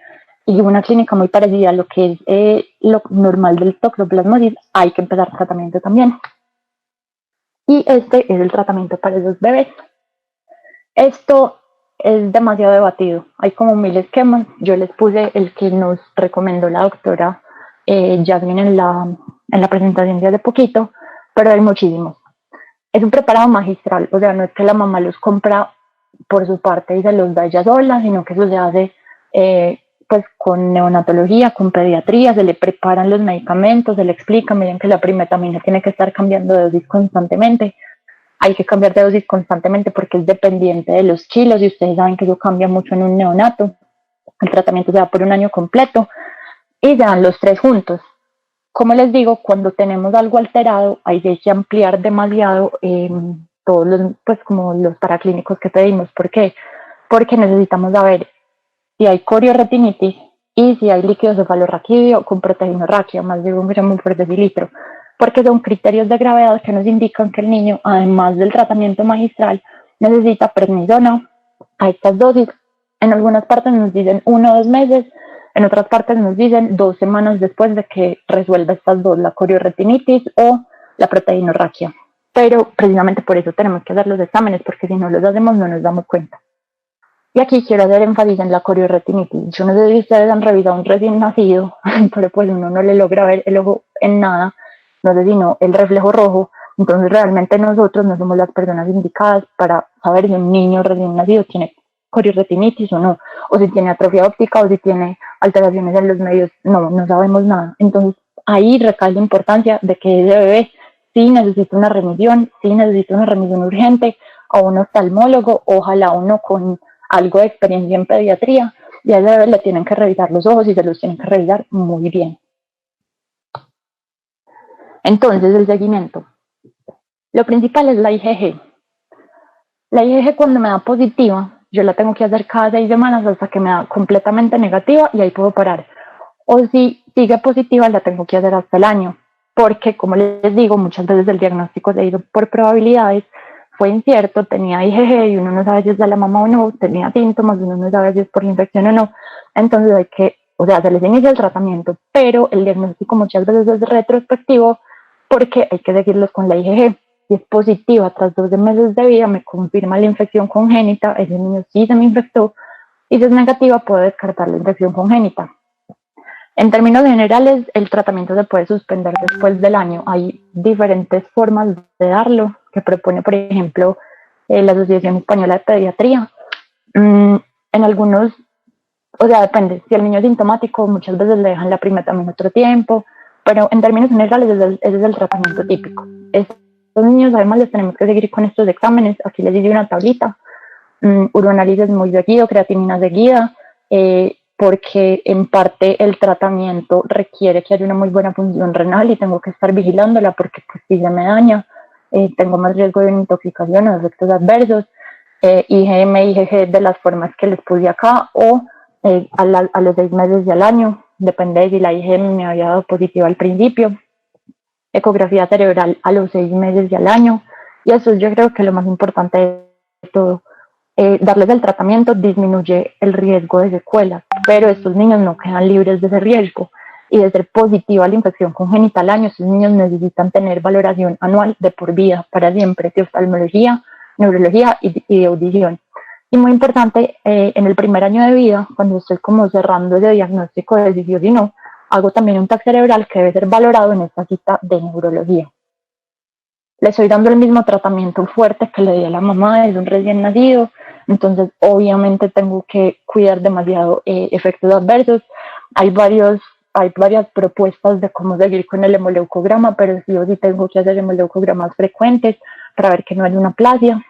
y una clínica muy parecida a lo que es lo normal del toxoplasmosis, hay que empezar tratamiento también. Y este es el tratamiento para esos bebés. Esto es demasiado debatido, hay como 1000 esquemas. Yo les puse el que nos recomendó la doctora Jasmine en la presentación de hace poquito, pero hay muchísimos. Es un preparado magistral, o sea, no es que la mamá los compra por su parte y se los da ella sola, sino que eso se hace pues con neonatología, con pediatría, se le preparan los medicamentos, se le explica, miren que la primetamina tiene que estar cambiando de dosis constantemente, hay que cambiar de dosis constantemente porque es dependiente de los kilos y ustedes saben que eso cambia mucho en un neonato. El tratamiento se da por un año completo y se dan los 3 juntos. Como les digo, cuando tenemos algo alterado, hay que ampliar demasiado todos los, pues como los paraclínicos que pedimos. ¿Por qué? Porque necesitamos saber si hay corioretinitis y si hay líquido cefalorraquídeo con proteinorraquia, más de 1 gramo por decilitro, porque son criterios de gravedad que nos indican que el niño, además del tratamiento magistral, necesita prednisona a estas dosis. En algunas partes nos dicen 1 o 2 meses, en otras partes nos dicen 2 semanas después de que resuelva estas dos, la corioretinitis o la proteinorraquia. Pero precisamente por eso tenemos que hacer los exámenes, porque si no los hacemos no nos damos cuenta. Y aquí quiero hacer énfasis en la corioretinitis. Yo no sé si ustedes han revisado un recién nacido, pero pues uno no le logra ver el ojo en nada, no sé si no el reflejo rojo. Entonces realmente nosotros no somos las personas indicadas para saber si un niño recién nacido tiene corioretinitis o no, o si tiene atrofia óptica o si tiene alteraciones en los medios, no sabemos nada. Entonces ahí recae la importancia de que ese bebé sí necesita una remisión urgente a un oftalmólogo, ojalá uno con algo de experiencia en pediatría, y a ese bebé le tienen que revisar los ojos y se los tienen que revisar muy bien. Entonces el seguimiento. Lo principal es la IgG. La IgG cuando me da positiva, yo la tengo que hacer cada 6 semanas hasta que me da completamente negativa y ahí puedo parar. O si sigue positiva, la tengo que hacer hasta el año, porque como les digo, muchas veces el diagnóstico se hizo por probabilidades, fue incierto, tenía IgG y uno no sabe si es de la mamá o no, tenía síntomas, uno no sabe si es por la infección o no, entonces hay que, o sea, se les inicia el tratamiento, pero el diagnóstico muchas veces es retrospectivo porque hay que seguirlos con la IgG. Si es positiva tras 12 meses de vida, me confirma la infección congénita, ese niño sí se me infectó, y si es negativa, puedo descartar la infección congénita. En términos generales, el tratamiento se puede suspender después del año. Hay diferentes formas de darlo, que propone, por ejemplo, la Asociación Española de Pediatría. En algunos, o sea, depende, si el niño es sintomático, muchas veces le dejan la primetamina otro tiempo, pero en términos generales ese es el tratamiento típico. Los niños además les tenemos que seguir con estos exámenes. Aquí les digo una tablita, uroanálisis muy seguido, creatinina seguida, porque en parte el tratamiento requiere que haya una muy buena función renal y tengo que estar vigilándola porque pues, si se me daña, tengo más riesgo de una intoxicación o de efectos adversos. IgM, IgG de las formas que les puse acá, o a los 6 meses y al año, depende de si la IgM me había dado positiva al principio, ecografía cerebral a los 6 meses y al año, y eso yo creo que lo más importante de todo. Darles el tratamiento disminuye el riesgo de secuelas, pero estos niños no quedan libres de ese riesgo. Y de ser positiva la infección congénita al año, estos niños necesitan tener valoración anual de por vida, para siempre, de oftalmología, neurología y de audición. Y muy importante, en el primer año de vida, cuando estoy como cerrando ese diagnóstico de si sí o si no, hago también un TAC cerebral que debe ser valorado en esta cita de neurología. Le estoy dando el mismo tratamiento fuerte que le di a la mamá, es un recién nacido, entonces obviamente tengo que cuidar demasiado efectos adversos. Hay varias propuestas de cómo seguir con el hemoleucograma, pero sí o sí tengo que hacer hemoleucogramas frecuentes para ver que no hay una aplasia.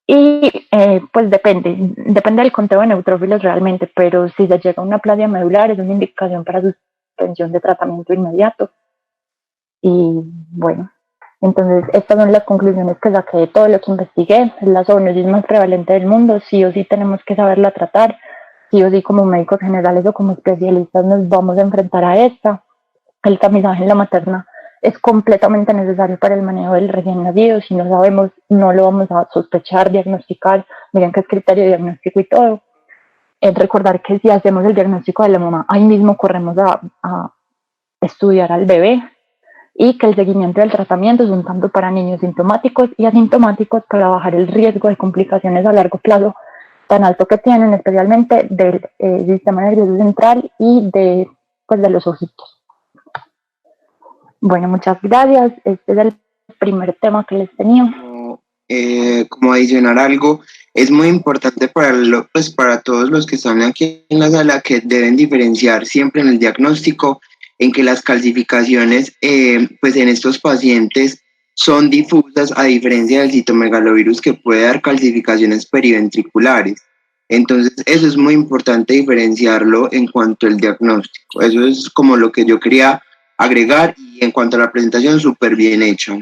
Y pues depende del conteo de neutrófilos realmente, pero si se llega a una aplasia medular es una indicación para suspensión de tratamiento inmediato. Y bueno, entonces estas son las conclusiones que saqué de todo lo que investigué. La zoonosis más prevalente del mundo, sí o sí tenemos que saberla tratar, sí o sí como médicos generales o como especialistas nos vamos a enfrentar a esta. El tamizaje en la materna es completamente necesario para el manejo del recién nacido. Si no sabemos, no lo vamos a sospechar, diagnosticar, miren qué es criterio de diagnóstico y todo. Es recordar que si hacemos el diagnóstico de la mamá, ahí mismo corremos a estudiar al bebé, y que el seguimiento del tratamiento es un tanto para niños sintomáticos y asintomáticos para bajar el riesgo de complicaciones a largo plazo tan alto que tienen, especialmente del sistema nervioso central y de los ojitos. Bueno, muchas gracias. Este es el primer tema que les tenía. Como adicionar algo, es muy importante para todos los que están aquí en la sala que deben diferenciar siempre en el diagnóstico en que las calcificaciones pues en estos pacientes son difusas, a diferencia del citomegalovirus que puede dar calcificaciones periventriculares. Entonces eso es muy importante diferenciarlo en cuanto al diagnóstico. Eso es como lo que yo quería agregar, y en cuanto a la presentación, súper bien hecho.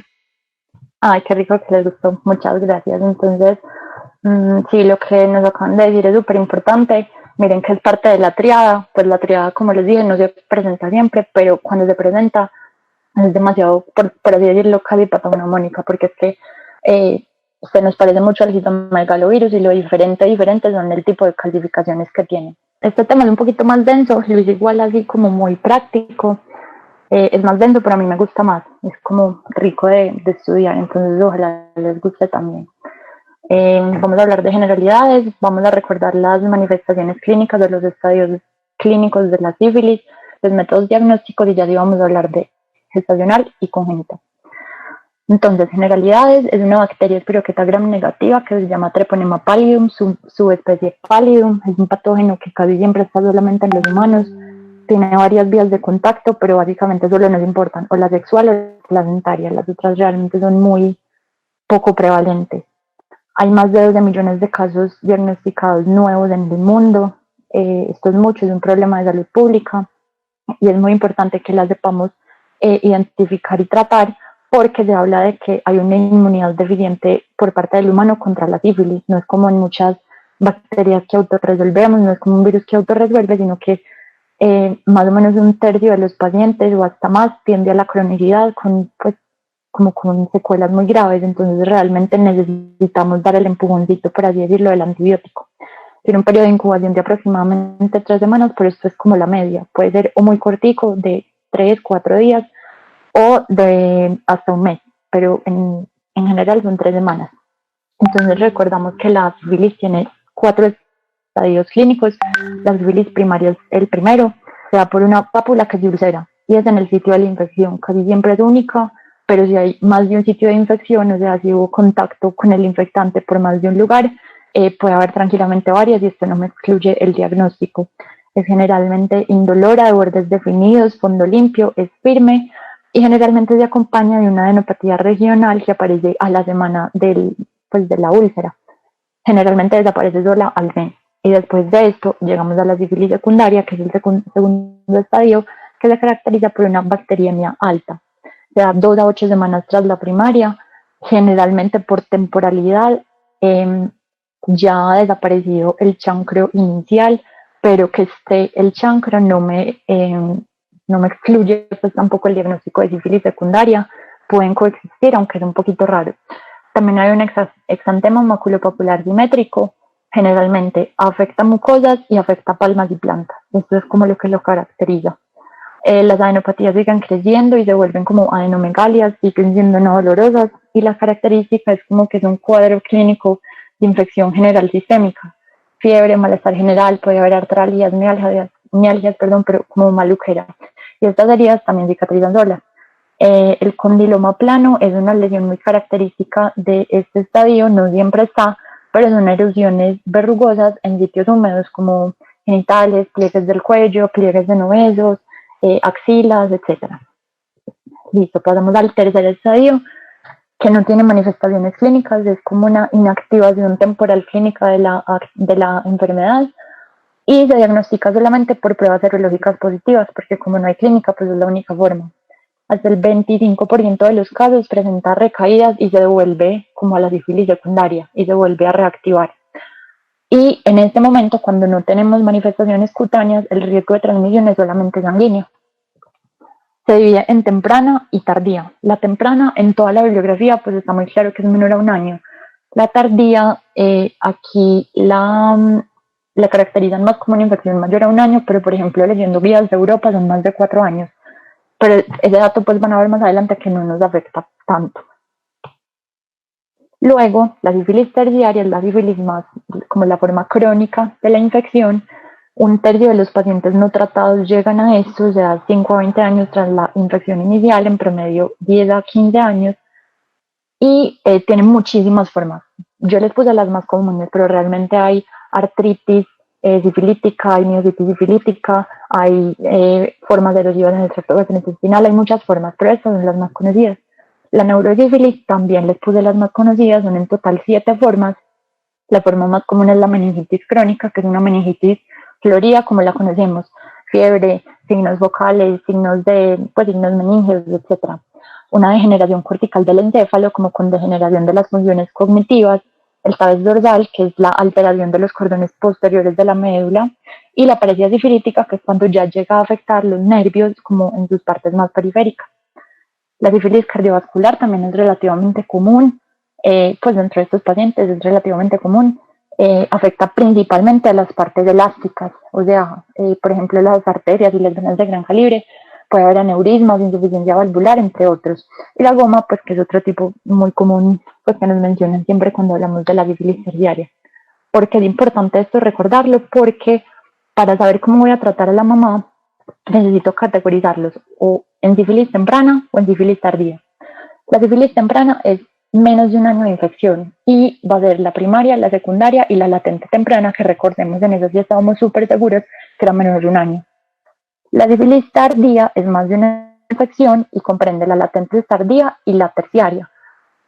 Ay, qué rico que les gustó, muchas gracias. Entonces, sí, lo que nos acaban de decir es súper importante. Miren que es parte de la triada, pues la triada, como les dije, no se presenta siempre, pero cuando se presenta es demasiado, por así decirlo, casi patognomónica, porque es que se nos parece mucho al citomegalovirus y lo diferente son el tipo de calcificaciones que tiene. Este tema es un poquito más denso, lo hice igual así como muy práctico, es más denso, pero a mí me gusta más, es como rico de estudiar, entonces ojalá les guste también. Vamos a hablar de generalidades, vamos a recordar las manifestaciones clínicas de los estadios clínicos de la sífilis, los métodos diagnósticos, y ya sí vamos a hablar de gestacional y congénita. Entonces, generalidades, es una bacteria espiroqueta gram negativa que se llama Treponema pallidum, subespecie pallidum, es un patógeno que casi siempre está solamente en los humanos, tiene varias vías de contacto, pero básicamente solo nos importan o la sexual o la placentaria, las otras realmente son muy poco prevalentes. Hay más de 12 millones de casos diagnosticados nuevos en el mundo. Esto es mucho, es un problema de salud pública y es muy importante que las sepamos identificar y tratar, porque se habla de que hay una inmunidad deficiente por parte del humano contra la sífilis. No es como en muchas bacterias que autorresolvemos, no es como un virus que autorresuelve, sino que más o menos un tercio de los pacientes o hasta más tiende a la cronicidad con secuelas muy graves. Entonces realmente necesitamos dar el empujoncito, por así decirlo, del antibiótico. Tiene un periodo de incubación de aproximadamente 3 semanas, pero esto es como la media. Puede ser o muy cortico, de 3, 4 días, o de hasta un mes, pero en general son 3 semanas. Entonces recordamos que la sífilis tiene 4 estadios clínicos. La sífilis primaria es el primero, se da por una pápula que se ulcera y es en el sitio de la infección, casi siempre es única, pero si hay más de un sitio de infección, o sea, si hubo contacto con el infectante por más de un lugar, puede haber tranquilamente varias, y esto no me excluye el diagnóstico. Es generalmente indolora, de bordes definidos, fondo limpio, es firme y generalmente se acompaña de una adenopatía regional que aparece a la semana de la úlcera. Generalmente desaparece sola al mes. Y después de esto llegamos a la sífilis secundaria, que es el segundo estadio, que se caracteriza por una bacteriemia alta. Se da 2 a 8 semanas tras la primaria, generalmente por temporalidad. Ya ha desaparecido el chancro inicial, pero que esté el chancro no me excluye pues tampoco el diagnóstico de sífilis secundaria, pueden coexistir, aunque es un poquito raro. También hay un exantema maculopapular simétrico, generalmente afecta mucosas y afecta palmas y plantas. Esto es como lo que lo caracteriza. Las adenopatías siguen creciendo y se vuelven como adenomegalias, siguen siendo no dolorosas, y la característica es como que es un cuadro clínico de infección general sistémica. Fiebre, malestar general, puede haber artralgias, mialgias, pero como maluquera. Y estas heridas también cicatrizan solas. El condiloma plano es una lesión muy característica de este estadio, no siempre está, pero son erosiones verrugosas en sitios húmedos como genitales, pliegues del cuello, pliegues de novesos, axilas, etc. Listo, pasamos al tercer estadio, que no tiene manifestaciones clínicas, es como una inactivación temporal clínica de la enfermedad y se diagnostica solamente por pruebas serológicas positivas, porque como no hay clínica, pues es la única forma. Hasta el 25% de los casos presenta recaídas y se devuelve como a la sífilis secundaria y se vuelve a reactivar. Y en este momento, cuando no tenemos manifestaciones cutáneas, el riesgo de transmisión es solamente sanguíneo. Se divide en temprana y tardía. La temprana, en toda la bibliografía, pues está muy claro que es menor a un año. La tardía, aquí la caracterizan más como una infección mayor a un año, pero por ejemplo, leyendo guías de Europa son más de 4 años. Pero ese dato pues van a ver más adelante que no nos afecta tanto. Luego, la sífilis terciaria es la sífilis más como la forma crónica de la infección. Un tercio de los pacientes no tratados llegan a esto, o sea, 5 a 20 años tras la infección inicial, en promedio 10 a 15 años, y tienen muchísimas formas. Yo les puse las más comunes, pero realmente hay artritis sifilítica, hay miositis sifilítica, hay formas de erosión en el tracto gastrointestinal, hay muchas formas, pero estas son las más conocidas. La neurosífilis también les puse las más conocidas, son en total 7 formas. La forma más común es la meningitis crónica, que es una meningitis florida como la conocemos, fiebre, signos vocales, signos meningeos, etc. Una degeneración cortical del encéfalo, como con degeneración de las funciones cognitivas, el tabes dorsal, que es la alteración de los cordones posteriores de la médula, y la paresia sifilítica, que es cuando ya llega a afectar los nervios como en sus partes más periféricas. La sífilis cardiovascular también es relativamente común, pues dentro de estos pacientes es relativamente común, afecta principalmente a las partes elásticas, o sea, por ejemplo, las arterias y las venas de gran calibre, puede haber aneurismas, insuficiencia valvular, entre otros. Y la goma, pues que es otro tipo muy común, pues que nos mencionan siempre cuando hablamos de la sífilis terciaria. ¿Por qué es importante esto recordarlo? Porque para saber cómo voy a tratar a la mamá, necesito categorizarlos o en sífilis temprana o en sífilis tardía. La sífilis temprana es menos de un año de infección y va a ser la primaria, la secundaria y la latente temprana, que recordemos en eso sí estábamos súper seguros que era menor de un año. La sífilis tardía es más de una infección y comprende la latente tardía y la terciaria.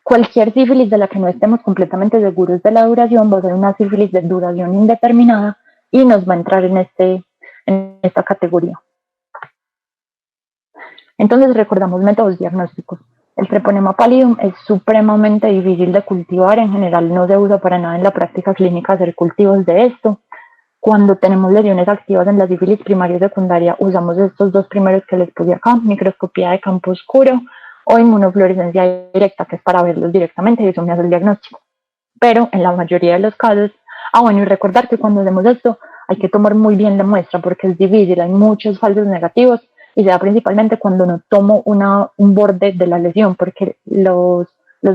Cualquier sífilis de la que no estemos completamente seguros de la duración va a ser una sífilis de duración indeterminada y nos va a entrar en esta categoría. Entonces recordamos métodos diagnósticos. El Treponema pallidum es supremamente difícil de cultivar, en general no se usa para nada en la práctica clínica hacer cultivos de esto. Cuando tenemos lesiones activas en la sífilis primaria y secundaria, usamos estos dos primeros que les puse acá, microscopía de campo oscuro o inmunofluorescencia directa, que es para verlos directamente y eso me hace el diagnóstico. Pero en la mayoría de los casos, y recordar que cuando hacemos esto hay que tomar muy bien la muestra porque es difícil, hay muchos falsos negativos y se da principalmente cuando no tomo un borde de la lesión, porque los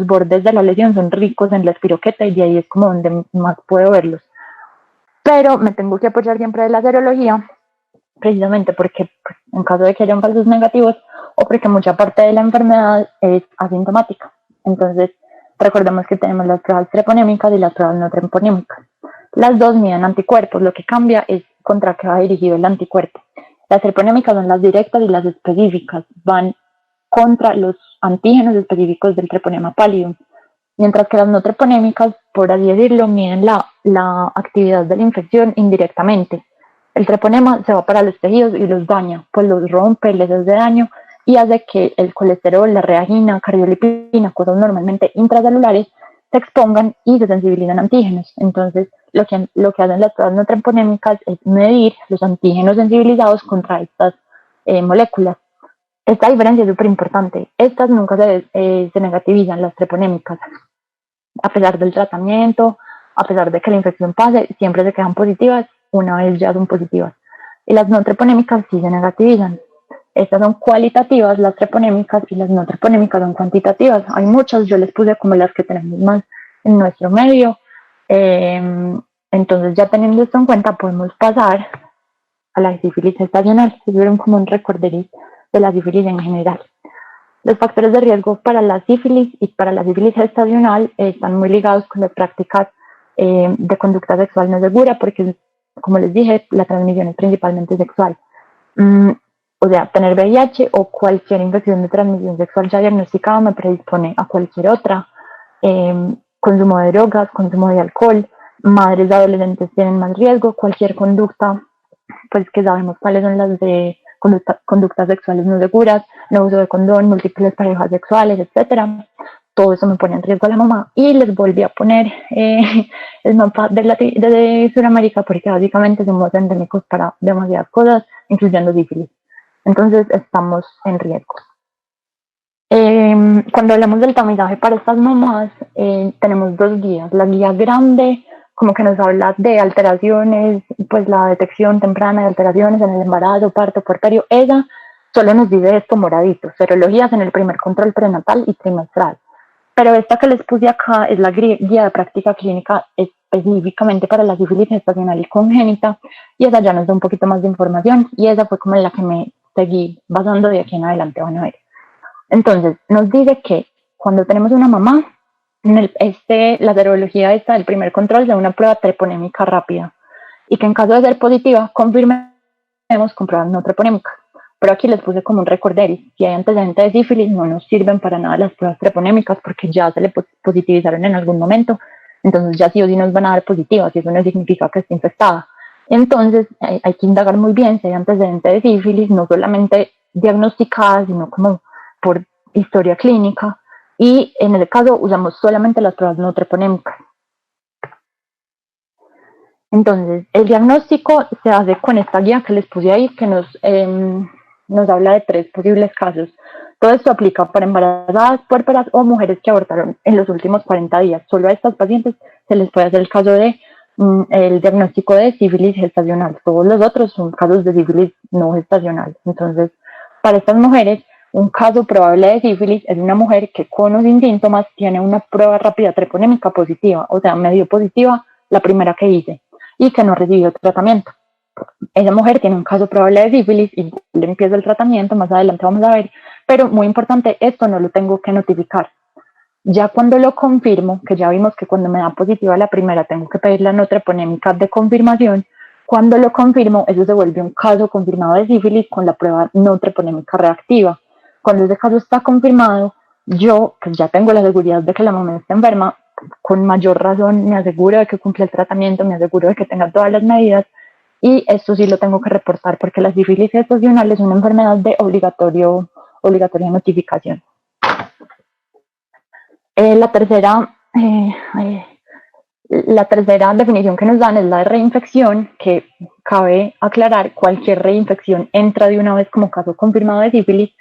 bordes de la lesión son ricos en la espiroqueta y de ahí es como donde más puedo verlos. Pero me tengo que apoyar siempre de la serología, precisamente porque en caso de que hayan falsos negativos o porque mucha parte de la enfermedad es asintomática. Entonces, recordemos que tenemos las pruebas treponémicas y las pruebas no treponémicas. Las dos miden anticuerpos, lo que cambia es contra qué va dirigido el anticuerpo. Las treponémicas son las directas y las específicas, van contra los antígenos específicos del Treponema pallidum, mientras que las no treponémicas, por así decirlo, miden la actividad de la infección indirectamente. El treponema se va para los tejidos y los daña, pues los rompe, les hace daño y hace que el colesterol, la reagina, cardiolipina, cosas normalmente intracelulares, se expongan y se sensibilizan antígenos. Entonces, lo que hacen las pruebas no treponémicas es medir los antígenos sensibilizados contra estas moléculas. Esta diferencia es súper importante. Estas nunca se negativizan, las treponémicas. A pesar del tratamiento, a pesar de que la infección pase, siempre se quedan positivas una vez ya son positivas. Y las no treponémicas sí se negativizan. Estas son cualitativas, las treponémicas, y las no treponémicas son cuantitativas. Hay muchas, yo les puse como las que tenemos más en nuestro medio. Entonces, ya teniendo esto en cuenta, podemos pasar a la sífilis gestacional. Si vieron como un recorderis de la sífilis en general. Los factores de riesgo para la sífilis y para la sífilis gestacional están muy ligados con las prácticas de conducta sexual no segura, porque, como les dije, la transmisión es principalmente sexual. O sea, tener VIH o cualquier infección de transmisión sexual ya diagnosticada me predispone a cualquier otra. Consumo de drogas, consumo de alcohol, madres de adolescentes tienen más riesgo, cualquier conducta, pues que sabemos cuáles son las de conductas sexuales no seguras, no uso de condón, múltiples parejas sexuales, etcétera. Todo eso me pone en riesgo a la mamá. Y les volví a poner el mapa de Sudamérica, porque básicamente somos endémicos para demasiadas cosas, incluyendo sífilis. Entonces estamos en riesgo. Cuando hablamos del tamizaje para estas mamás, tenemos dos guías. La guía grande, como que nos habla de alteraciones, pues la detección temprana de alteraciones en el embarazo, parto, puerperio. Ella solo nos dice esto moradito, serologías en el primer control prenatal y trimestral. Pero esta que les puse acá es la guía de práctica clínica específicamente para la sífilis gestacional y congénita, y esa ya nos da un poquito más de información, y esa fue como en la que me seguí basando de aquí en adelante. Van a ver. Entonces, nos dice que cuando tenemos una mamá, la serología esta del primer control de una prueba treponémica rápida, y que en caso de ser positiva, confirmemos con pruebas no treponémicas. Pero aquí les puse como un recorderis. Si hay antecedentes de sífilis, no nos sirven para nada las pruebas treponémicas porque ya se le positivizaron en algún momento. Entonces ya sí o sí nos van a dar positivas y eso no significa que esté infectada. Entonces hay que indagar muy bien si hay antecedentes de sífilis, no solamente diagnosticadas, sino como por historia clínica. Y en el caso usamos solamente las pruebas no treponémicas. Entonces, el diagnóstico se hace con esta guía que les puse ahí, que nos habla de 3 posibles casos. Todo esto aplica para embarazadas, puérperas o mujeres que abortaron en los últimos 40 días. Solo a estas pacientes se les puede hacer el caso de el diagnóstico de sífilis gestacional. Todos los otros son casos de sífilis no gestacional. Entonces, para estas mujeres, un caso probable de sífilis es una mujer que con o sin síntomas tiene una prueba rápida treponémica positiva, o sea, medio positiva la primera que hice, y que no recibió tratamiento. Esa mujer tiene un caso probable de sífilis y le empieza el tratamiento, más adelante vamos a ver, pero muy importante, esto no lo tengo que notificar. Ya cuando lo confirmo, que ya vimos que cuando me da positiva la primera tengo que pedir la no treponémica de confirmación, cuando lo confirmo, eso se vuelve un caso confirmado de sífilis con la prueba no treponémica reactiva. Cuando ese caso está confirmado, yo, pues ya tengo la seguridad de que la mamá está enferma, con mayor razón me aseguro de que cumple el tratamiento, me aseguro de que tenga todas las medidas, y esto sí lo tengo que reportar porque la sífilis gestacional es una enfermedad de obligatoria notificación. La tercera definición que nos dan es la de reinfección, que cabe aclarar, cualquier reinfección entra de una vez como caso confirmado de sífilis,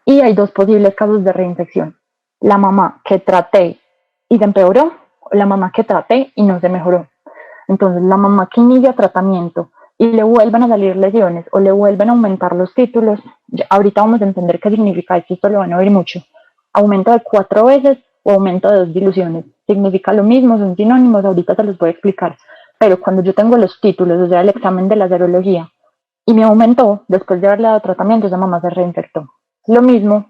y hay 2 posibles casos de reinfección. La mamá que traté y se empeoró, o la mamá que traté y no se mejoró. Entonces, la mamá que inicia tratamiento y le vuelven a salir lesiones o le vuelven a aumentar los títulos, ahorita vamos a entender qué significa esto lo van a oír mucho. Aumento de 4 veces o aumento de 2 diluciones. Significa lo mismo, son sinónimos, ahorita se los voy a explicar. Pero cuando yo tengo los títulos, o sea, el examen de la serología, y me aumentó, después de haberle dado tratamiento, esa mamá se reinfectó. Lo mismo,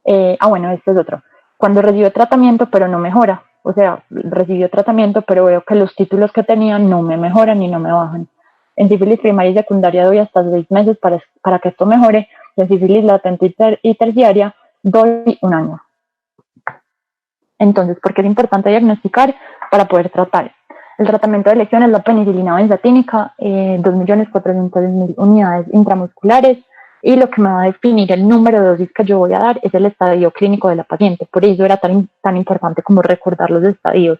este es otro. Cuando recibió tratamiento pero no mejora, o sea, recibió tratamiento pero veo que los títulos que tenía no me mejoran ni no me bajan. En sífilis primaria y secundaria doy hasta 6 meses para que esto mejore, y en sífilis latente y terciaria doy 1 año. Entonces, ¿por qué es importante diagnosticar para poder tratar? El tratamiento de elección es la penicilina benzatínica, 2.400.000 unidades intramusculares. y lo que me va a definir el número de dosis que yo voy a dar es el estadio clínico de la paciente. Por eso era tan importante como recordar los estadios.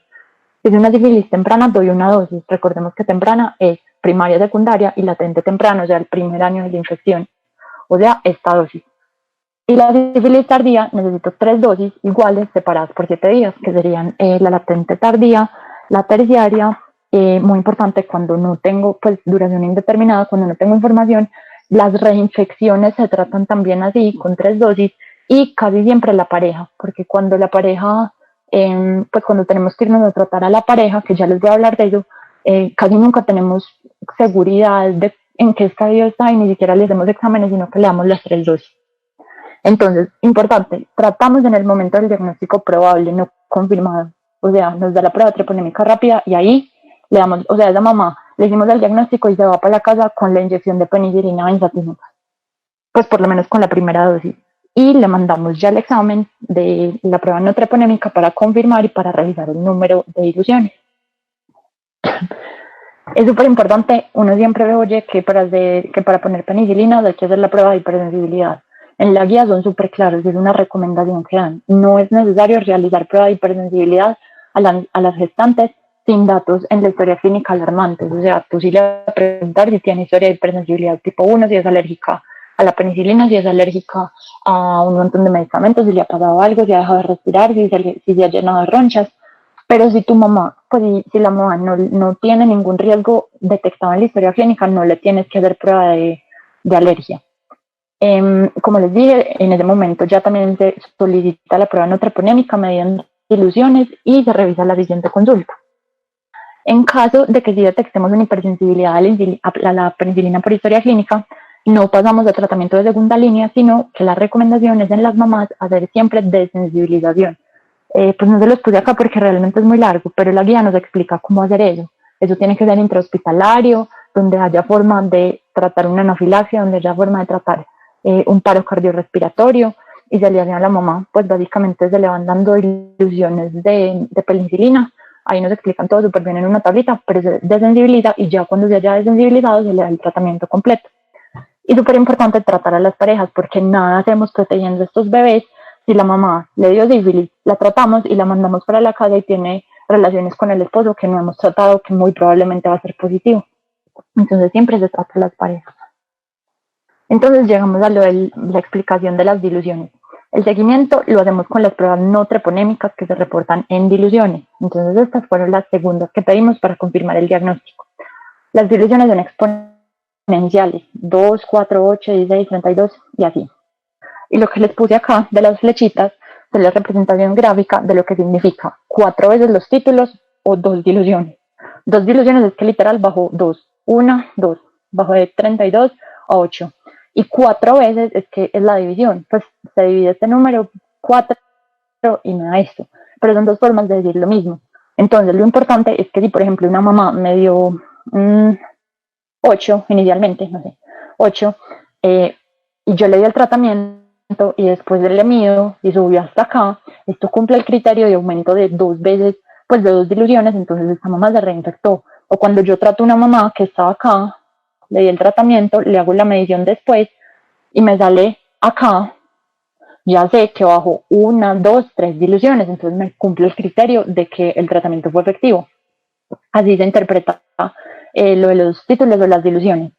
Si es una sífilis temprana, doy una dosis. Recordemos que temprana es primaria, secundaria, y latente temprano, o sea, el primer año de la infección, o sea, esta dosis. Y la sífilis tardía necesito 3 dosis iguales separadas por 7 días, que serían la latente tardía, la terciaria, muy importante cuando no tengo pues duración indeterminada, cuando no tengo información. Las reinfecciones se tratan también así, con 3 dosis, y casi siempre la pareja, porque cuando la pareja, pues cuando tenemos que irnos a tratar a la pareja, que ya les voy a hablar de ello, casi nunca tenemos seguridad de en qué estadio está y ni siquiera le hacemos exámenes, sino que le damos las 3 dosis. Entonces, importante, tratamos en el momento del diagnóstico probable, no confirmado. O sea, nos da la prueba treponémica rápida y ahí le damos, o sea, a esa mamá le hicimos el diagnóstico y se va para la casa con la inyección de penicilina benzatínica. Pues por lo menos con la primera dosis. Y le mandamos ya el examen de la prueba no treponémica para confirmar y para revisar el número de diluciones. Es súper importante, uno siempre oye que para poner penicilina hay que hacer la prueba de hipersensibilidad. En la guía son súper claros, es una recomendación que dan. No es necesario realizar prueba de hipersensibilidad a las gestantes sin datos en la historia clínica alarmantes. O sea, tú sí le vas a preguntar si tiene historia de hipersensibilidad tipo 1, si es alérgica a la penicilina, si es alérgica a un montón de medicamentos, si le ha pasado algo, si ha dejado de respirar, si se ha llenado de ronchas. Pero si tu mamá, pues si la mamá no tiene ningún riesgo detectado en la historia clínica, no le tienes que hacer prueba de alergia. Como les dije, en ese momento ya también se solicita la prueba no treponémica mediante diluciones y se revisa la siguiente consulta. En caso de que sí detectemos una hipersensibilidad a la penicilina por historia clínica, no pasamos de tratamiento de segunda línea, sino que la recomendación es en las mamás hacer siempre desensibilización. Pues no se los puse acá porque realmente es muy largo, pero la guía nos explica cómo hacer eso. Eso tiene que ser intrahospitalario, donde haya forma de tratar una anafilaxia, donde haya forma de tratar un paro cardiorrespiratorio, y se le hace a la mamá, pues básicamente se le van dando ilusiones de penicilina. Ahí nos explican todo súper bien en una tablita, pero se desensibiliza y ya cuando se haya desensibilizado se le da el tratamiento completo. Y súper importante tratar a las parejas, porque nada hacemos protegiendo a estos bebés si la mamá le dio sífilis, la tratamos y la mandamos para la casa y tiene relaciones con el esposo que no hemos tratado, que muy probablemente va a ser positivo. Entonces siempre se trata a las parejas. Entonces llegamos a la explicación de las diluciones. El seguimiento lo hacemos con las pruebas no treponémicas que se reportan en diluciones. Entonces estas fueron las segundas que pedimos para confirmar el diagnóstico. Las diluciones son exponenciales, 2, 4, 8, 16, 32 y así. Y lo que les puse acá de las flechitas es la representación gráfica de lo que significa 4 veces los títulos o 2 diluciones. 2 diluciones es que literal bajó 2, 1, 2, bajó de 32 a 8. Y 4 veces es que es la división, pues se divide este número 4 y me da esto, pero son 2 formas de decir lo mismo. Entonces lo importante es que si por ejemplo una mamá me dio 8 inicialmente, no sé, 8, y yo le di el tratamiento y después le mido y subió hasta acá, esto cumple el criterio de aumento de 2 veces, pues de 2 diluciones, entonces esta mamá se reinfectó. O cuando yo trato a una mamá que estaba acá, le di el tratamiento, le hago la medición después y me sale acá, ya sé que bajo 1, 2, 3 diluciones, entonces me cumple el criterio de que el tratamiento fue efectivo. Así se interpreta lo de los títulos o las diluciones.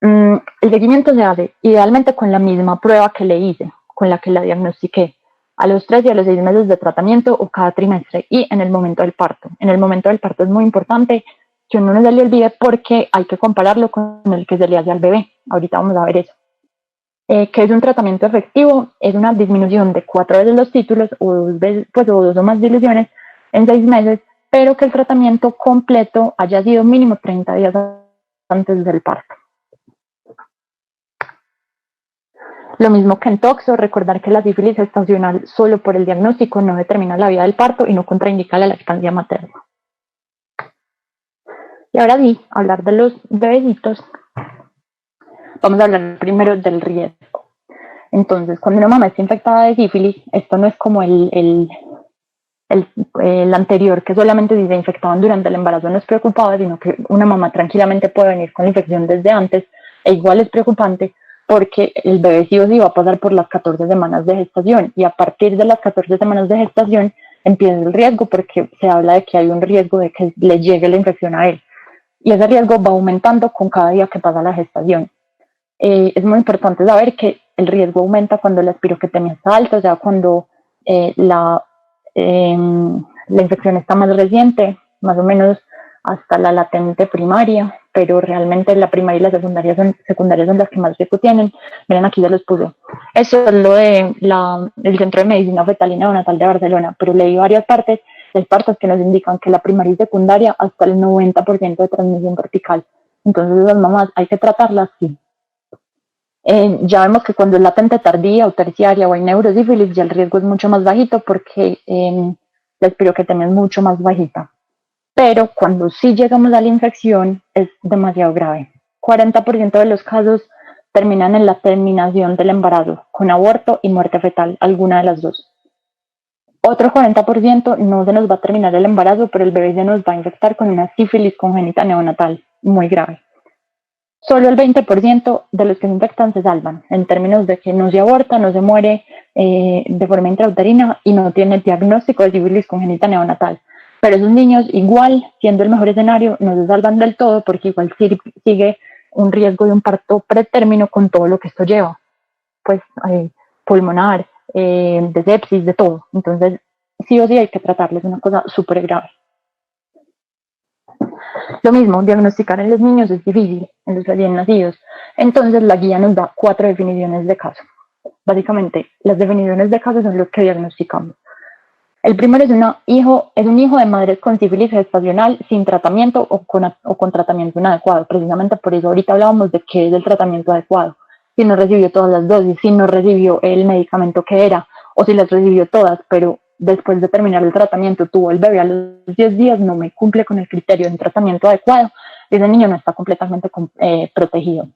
El seguimiento se hace idealmente con la misma prueba que le hice, con la que la diagnostiqué, a los 3 y a los 6 meses de tratamiento o cada trimestre, y en el momento del parto. En el momento del parto es muy importante que uno no se le olvide porque hay que compararlo con el que se le hace al bebé. Ahorita vamos a ver eso. Que es un tratamiento efectivo, es una disminución de 4 veces los títulos o 2 veces, pues, o 2 o más diluciones en 6 meses, pero que el tratamiento completo haya sido mínimo 30 días antes del parto. Lo mismo que en toxo, recordar que la sífilis estacional solo por el diagnóstico no determina la vida del parto y no contraindica la lactancia materna. Y ahora sí, hablar de los bebecitos. Vamos a hablar primero del riesgo. Entonces, cuando una mamá está infectada de sífilis, esto no es como el anterior, que solamente si se infectaban durante el embarazo no es preocupado, sino que una mamá tranquilamente puede venir con la infección desde antes, e igual es preocupante, porque el bebé sí o sí va a pasar por las 14 semanas de gestación, y a partir de las 14 semanas de gestación empieza el riesgo, porque se habla de que hay un riesgo de que le llegue la infección a él, y ese riesgo va aumentando con cada día que pasa la gestación. Es muy importante saber que el riesgo aumenta cuando la espiroquetemia está alta, o sea, cuando eh, la, eh, la infección está más reciente, más o menos hasta la latente primaria, pero realmente la primaria y la secundarias son las que más riesgo tienen. Miren, aquí ya los puse. Eso es lo de el Centro de Medicina Fetal y Neonatal de Barcelona, pero leí varias partes que nos indican que la primaria y secundaria hasta el 90% de transmisión vertical. Entonces las mamás hay que tratarlas, sí. Ya vemos que cuando es latente tardía o terciaria o hay neurosífilis, ya el riesgo es mucho más bajito porque la espiroquetemia es mucho más bajita. Pero cuando sí llegamos a la infección es demasiado grave. 40% de los casos terminan en la terminación del embarazo, con aborto y muerte fetal, alguna de las dos. Otro 40% no se nos va a terminar el embarazo, pero el bebé se nos va a infectar con una sífilis congénita neonatal, muy grave. Solo el 20% de los que se infectan se salvan, en términos de que no se aborta, no se muere de forma intrauterina y no tiene diagnóstico de sífilis congénita neonatal. Pero esos niños, igual, siendo el mejor escenario, no se salvan del todo porque igual sigue un riesgo de un parto pretérmino con todo lo que esto lleva, pues pulmonar, de sepsis, de todo. Entonces, sí o sí hay que tratarles, una cosa súper grave. Lo mismo, diagnosticar en los niños es difícil, en los recién nacidos. Entonces, la guía nos da 4 definiciones de caso. Básicamente, las definiciones de caso son lo que diagnosticamos. El primero es un hijo de madres con sífilis gestacional sin tratamiento o con tratamiento inadecuado. Precisamente por eso ahorita hablábamos de qué es el tratamiento adecuado. Si no recibió todas las dosis, si no recibió el medicamento que era, o si las recibió todas, pero después de terminar el tratamiento tuvo el bebé a los 10 días, no me cumple con el criterio de un tratamiento adecuado, ese niño no está completamente protegido.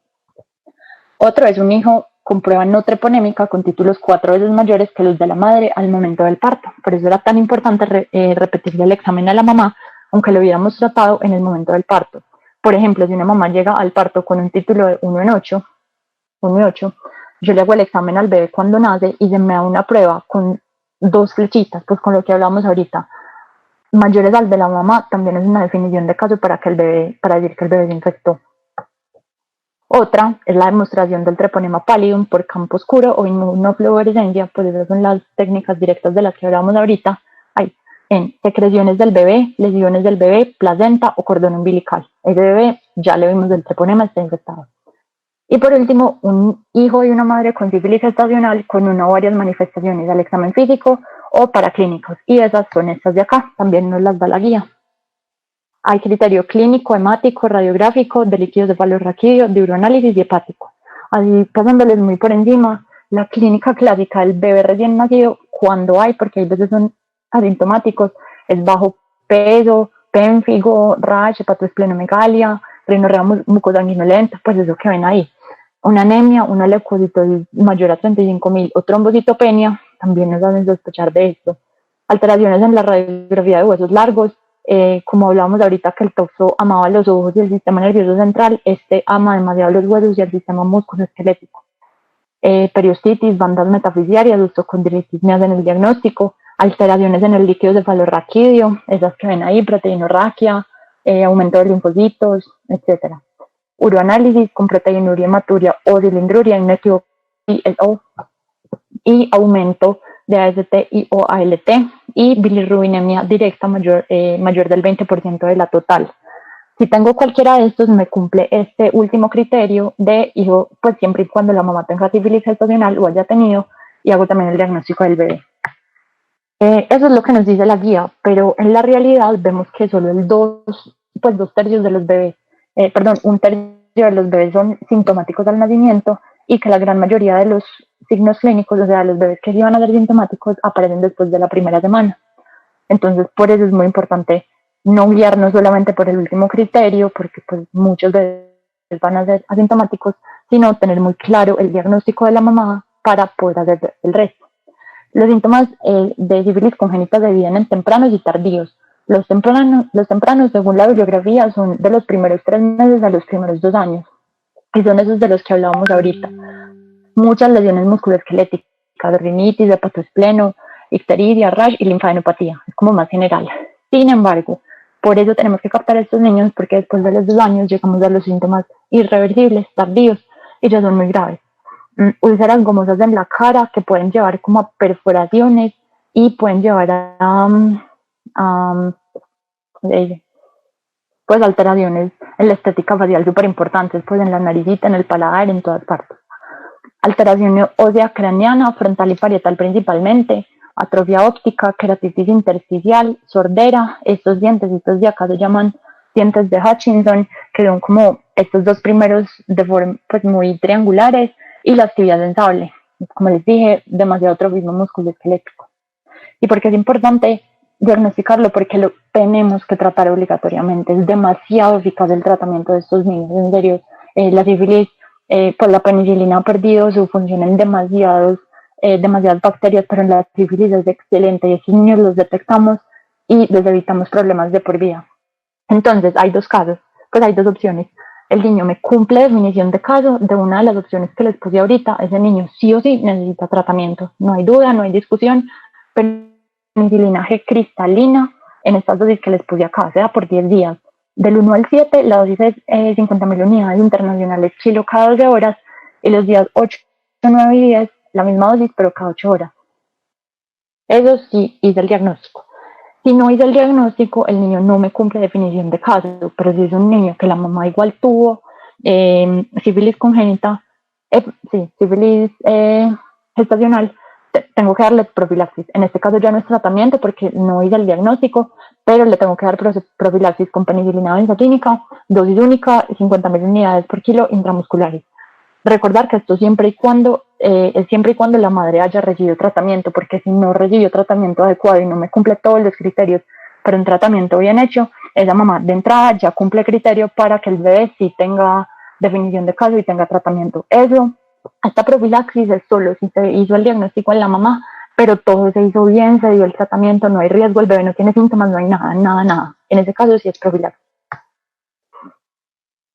Otro es un hijo con prueba no treponémica con títulos 4 veces mayores que los de la madre al momento del parto. Por eso era tan importante repetirle el examen a la mamá, aunque lo hubiéramos tratado en el momento del parto. Por ejemplo, si una mamá llega al parto con un título de 1 en 8, yo le hago el examen al bebé cuando nace y se me da una prueba con 2 flechitas, pues con lo que hablamos ahorita, mayores al de la mamá, también es una definición de caso para decir que el bebé se infectó. Otra es la demostración del treponema pallidum por campo oscuro o inmunofluorescencia, pues esas son las técnicas directas de las que hablamos ahorita. Hay en secreciones del bebé, lesiones del bebé, placenta o cordón umbilical. Ese bebé, ya le vimos del treponema, está infectado. Y por último, un hijo de una madre con sífilis gestacional con una o varias manifestaciones al examen físico o paraclínicos. Y esas son estas de acá, también nos las da la guía. Hay criterio clínico, hemático, radiográfico, de líquidos de cefalorraquídeo, de uroanálisis y hepático. Así pasándoles muy por encima, la clínica clásica del bebé recién nacido, cuando hay, porque hay veces son asintomáticos, es bajo peso, pénfigo, rash, hepatoesplenomegalia, rinorrea mucosanguinolenta, pues eso que ven ahí. Una anemia, una leucocitosis mayor a 35.000 o trombocitopenia, también nos hacen sospechar de esto. Alteraciones en la radiografía de huesos largos, como hablábamos ahorita que el toxo amaba los ojos y el sistema nervioso central, este ama demasiado los huesos y el sistema musculoesquelético. Periostitis, bandas metafisiarias, osteocondritis me hacen el diagnóstico, alteraciones en el líquido cefalorraquídeo, esas que ven ahí, proteinorraquia, aumento de linfocitos, etc. Uroanálisis con proteinuria hematuria o cilindruria, y aumento de AST y o ALT y bilirrubinemia directa mayor del 20% de la total. Si tengo cualquiera de estos, me cumple este último criterio de hijo, pues siempre y cuando la mamá tenga sífilis gestacional o haya tenido, y hago también el diagnóstico del bebé. Eso es lo que nos dice la guía, pero en la realidad vemos que solo dos tercios de los bebés, un tercio de los bebés son sintomáticos al nacimiento y que la gran mayoría de los signos clínicos, o sea, los bebés que sí van a ser sintomáticos, aparecen después de la primera semana. Entonces, por eso es muy importante no guiarnos solamente por el último criterio, porque pues muchos bebés van a ser asintomáticos, sino tener muy claro el diagnóstico de la mamá para poder hacer el resto. Los síntomas de sífilis congénita se dividen en tempranos y tardíos. Los tempranos, según la bibliografía, son de los primeros 3 meses a los primeros 2 años. Y son esos de los que hablábamos ahorita. muchas lesiones musculoesqueléticas, rinitis, hepatospleno, ictericia, rash y linfadenopatía, es como más general. Sin embargo, por eso tenemos que captar a estos niños, porque después de los 2 años llegamos a los síntomas irreversibles, tardíos, y ya son muy graves. Úlceras gomosas en la cara que pueden llevar como a perforaciones y pueden llevar a pues alteraciones en la estética facial súper importantes, pues en la naricita, en el paladar, en todas partes. Alteración ósea craneana, frontal y parietal principalmente, atrofia óptica, queratitis intersticial, sordera, estos dientecitos de acá se llaman dientes de Hutchinson, que son como estos 2 primeros de forma pues muy triangulares, y la actividad en sable, como les dije, demasiado atrofismo musculoesquelético. ¿Y por qué es importante diagnosticarlo? Porque lo tenemos que tratar obligatoriamente. Es demasiado eficaz el tratamiento de estos niños. En serio, la sífilis, pues la penicilina ha perdido su función en demasiadas bacterias, pero en la sífilis es excelente y estos niños los detectamos y les evitamos problemas de por vida. Entonces, hay 2 casos, pues hay 2 opciones. El niño me cumple definición de caso de una de las opciones que les puse ahorita. Ese niño sí o sí necesita tratamiento. No hay duda, no hay discusión. Penicilina G cristalina en estas dosis que les puse acá, sea por 10 días. Del 1 al 7, la dosis es 50.000 unidades internacionales kilo cada 12 horas, y los días 8, 9 y 10, la misma dosis, pero cada 8 horas. Eso sí hice el diagnóstico. Si no hice el diagnóstico, el niño no me cumple definición de caso, pero si es un niño que la mamá igual tuvo sífilis congénita, sífilis gestacional, tengo que darle profilaxis. En este caso ya no es tratamiento porque no hice el diagnóstico, pero le tengo que dar profilaxis con penicilina benzatínica, dosis única, 50.000 unidades por kilo intramusculares. Recordar que esto siempre y cuando la madre haya recibido tratamiento, porque si no recibió tratamiento adecuado y no me cumple todos los criterios para un tratamiento bien hecho, esa mamá de entrada ya cumple criterio para que el bebé sí tenga definición de caso y tenga tratamiento. Esta profilaxis es solo si se hizo el diagnóstico en la mamá, pero todo se hizo bien, se dio el tratamiento, no hay riesgo, el bebé no tiene síntomas, no hay nada. En ese caso sí es profilaxis.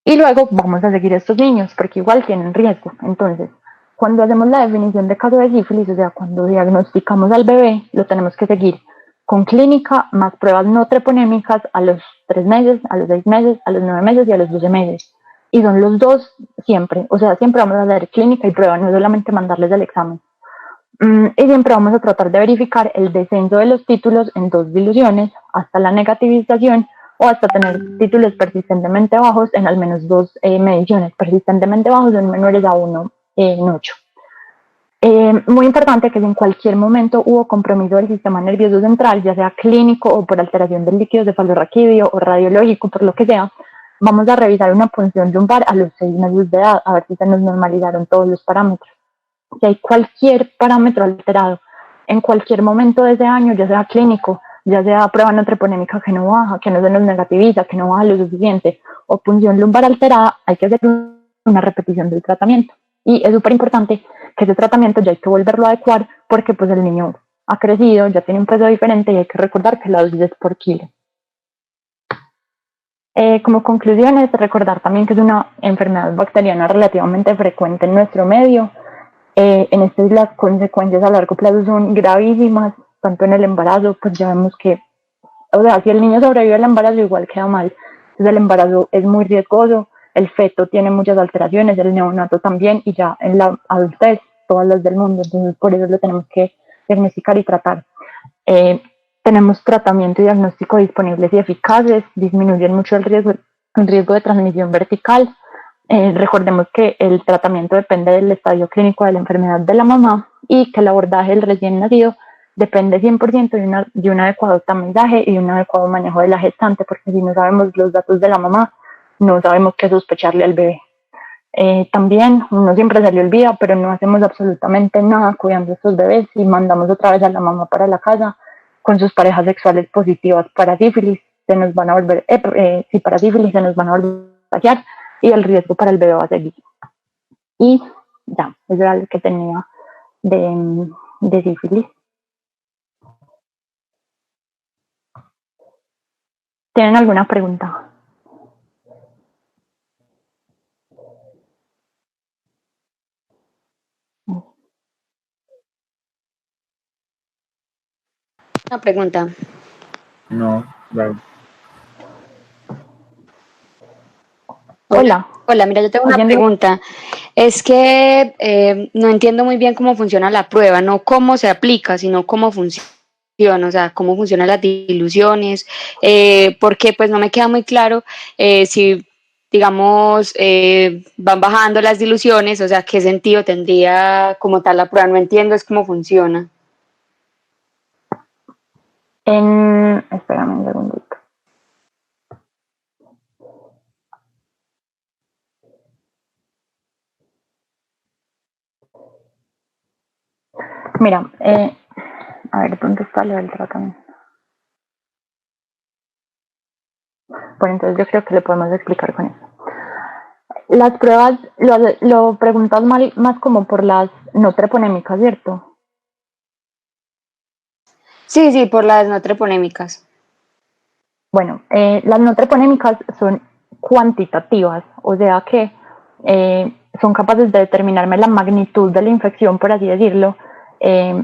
Y luego vamos a seguir a estos niños, porque igual tienen riesgo. Entonces, cuando hacemos la definición de caso de sífilis, o sea, cuando diagnosticamos al bebé, lo tenemos que seguir con clínica, más pruebas no treponémicas a los 3 meses, a los 6 meses, a los 9 meses y a los 12 meses. Y son los 2 siempre, o sea, siempre vamos a hacer clínica y prueba, no solamente mandarles el examen. Y siempre vamos a tratar de verificar el descenso de los títulos en 2 diluciones hasta la negativización, o hasta tener títulos persistentemente bajos en al menos 2 mediciones. Persistentemente bajos son menores a 1 en 8. Muy importante que si en cualquier momento hubo compromiso del sistema nervioso central, ya sea clínico o por alteración del líquido cefalorraquídeo o radiológico, por lo que sea, vamos a revisar una punción lumbar a los 6 meses de edad, a ver si se nos normalizaron todos los parámetros. Si hay cualquier parámetro alterado en cualquier momento de ese año, ya sea clínico, ya sea prueba no treponémica que no baja, que no se nos negativiza, que no baja lo suficiente, o punción lumbar alterada, hay que hacer una repetición del tratamiento. Y es súper importante que ese tratamiento ya hay que volverlo a adecuar, porque pues el niño ha crecido, ya tiene un peso diferente y hay que recordar que la dosis es por kilo. Como conclusiones, recordar también que es una enfermedad bacteriana relativamente frecuente en nuestro medio. En estas las consecuencias a largo plazo son gravísimas, tanto en el embarazo, pues ya vemos que, o sea, si el niño sobrevive al embarazo igual queda mal. Entonces el embarazo es muy riesgoso, el feto tiene muchas alteraciones, el neonato también, y ya en la adultez todas las del mundo. Entonces por eso lo tenemos que diagnosticar y tratar. Tenemos tratamiento y diagnóstico disponibles y eficaces, disminuyen mucho el riesgo de transmisión vertical. Recordemos que el tratamiento depende del estadio clínico de la enfermedad de la mamá, y que el abordaje del recién nacido depende 100% de un adecuado tamizaje y un adecuado manejo de la gestante, porque si no sabemos los datos de la mamá, no sabemos qué sospecharle al bebé. También uno siempre se le olvida, pero no hacemos absolutamente nada cuidando a estos bebés y mandamos otra vez a la mamá para la casa con sus parejas sexuales positivas para sífilis, se nos van a volver, si para sífilis se nos van a volver a contagiar, y el riesgo para el bebé va a seguir. Y ya, eso era lo que tenía de sífilis. ¿Tienen alguna pregunta? Una pregunta. No, claro. Hola. Hola, mira, yo tengo una ¿Alguien pregunta. Es que no entiendo muy bien cómo funciona la prueba, no cómo se aplica, sino cómo funciona, o sea, cómo funcionan las diluciones, porque pues no me queda muy claro si, digamos, van bajando las diluciones, o sea, qué sentido tendría como tal la prueba, no entiendo es cómo funciona. Espérame un segundito. Mira, a ver, ¿dónde está lo del tratamiento? Bueno, entonces yo creo que le podemos explicar con eso. Las pruebas lo preguntas mal, más como por las no treponémicas, ¿cierto? Sí, sí, por las no treponémicas. Bueno, las no treponémicas son cuantitativas, o sea que son capaces de determinarme la magnitud de la infección, por así decirlo, eh,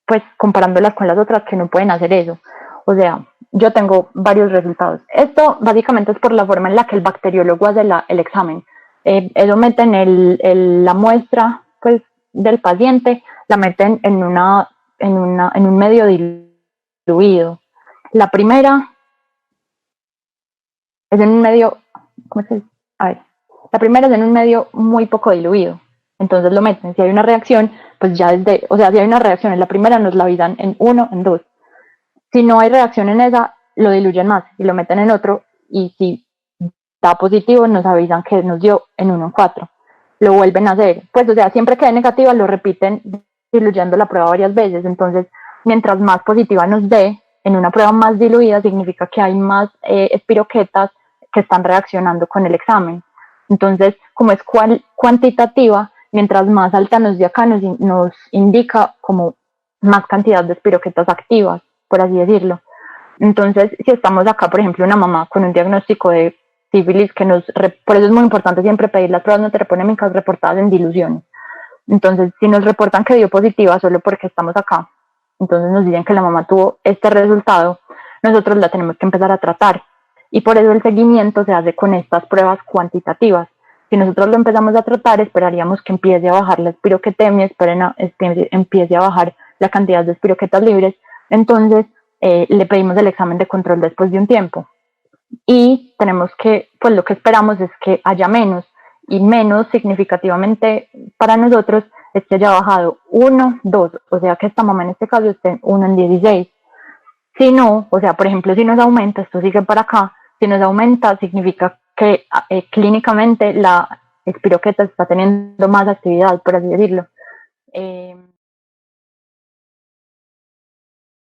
pues comparándolas con las otras que no pueden hacer eso. O sea, yo tengo varios resultados. Esto básicamente es por la forma en la que el bacteriólogo hace el examen. Eso meten la muestra pues, del paciente, la meten en un medio diluido. La primera es en un medio, ¿cómo se dice? A ver, la primera es en un medio muy poco diluido. Entonces lo meten. Si hay una reacción, pues ya desde, o sea, si hay una reacción en la primera, nos la avisan en 1, en 2. Si no hay reacción en esa, lo diluyen más y lo meten en otro. Y si da positivo, nos avisan que nos dio en 1, en 4. Lo vuelven a hacer. Pues, o sea, siempre que es negativa, lo repiten diluyendo la prueba varias veces. Entonces, mientras más positiva nos dé, en una prueba más diluida, significa que hay más espiroquetas que están reaccionando con el examen. Entonces, como es cuantitativa, mientras más alta nos dé acá, nos indica como más cantidad de espiroquetas activas, por así decirlo. Entonces, si estamos acá, por ejemplo, una mamá con un diagnóstico de sífilis, por eso es muy importante siempre pedir las pruebas no treponémicas reportadas en diluciones. Entonces, si nos reportan que dio positiva solo porque estamos acá, entonces nos dicen que la mamá tuvo este resultado, nosotros la tenemos que empezar a tratar. Y por eso el seguimiento se hace con estas pruebas cuantitativas. Si nosotros lo empezamos a tratar, esperaríamos que empiece a bajar la espiroquetemia, empiece a bajar la cantidad de espiroquetas libres. Entonces, le pedimos el examen de control después de un tiempo. Y tenemos que, pues lo que esperamos es que haya menos, y menos significativamente para nosotros es que haya bajado 1, 2, o sea que esta mamá en este caso esté en 1 en 16. Si no, o sea, por ejemplo, si nos aumenta, esto sigue para acá, si nos aumenta significa que clínicamente la espiroqueta está teniendo más actividad, por así decirlo.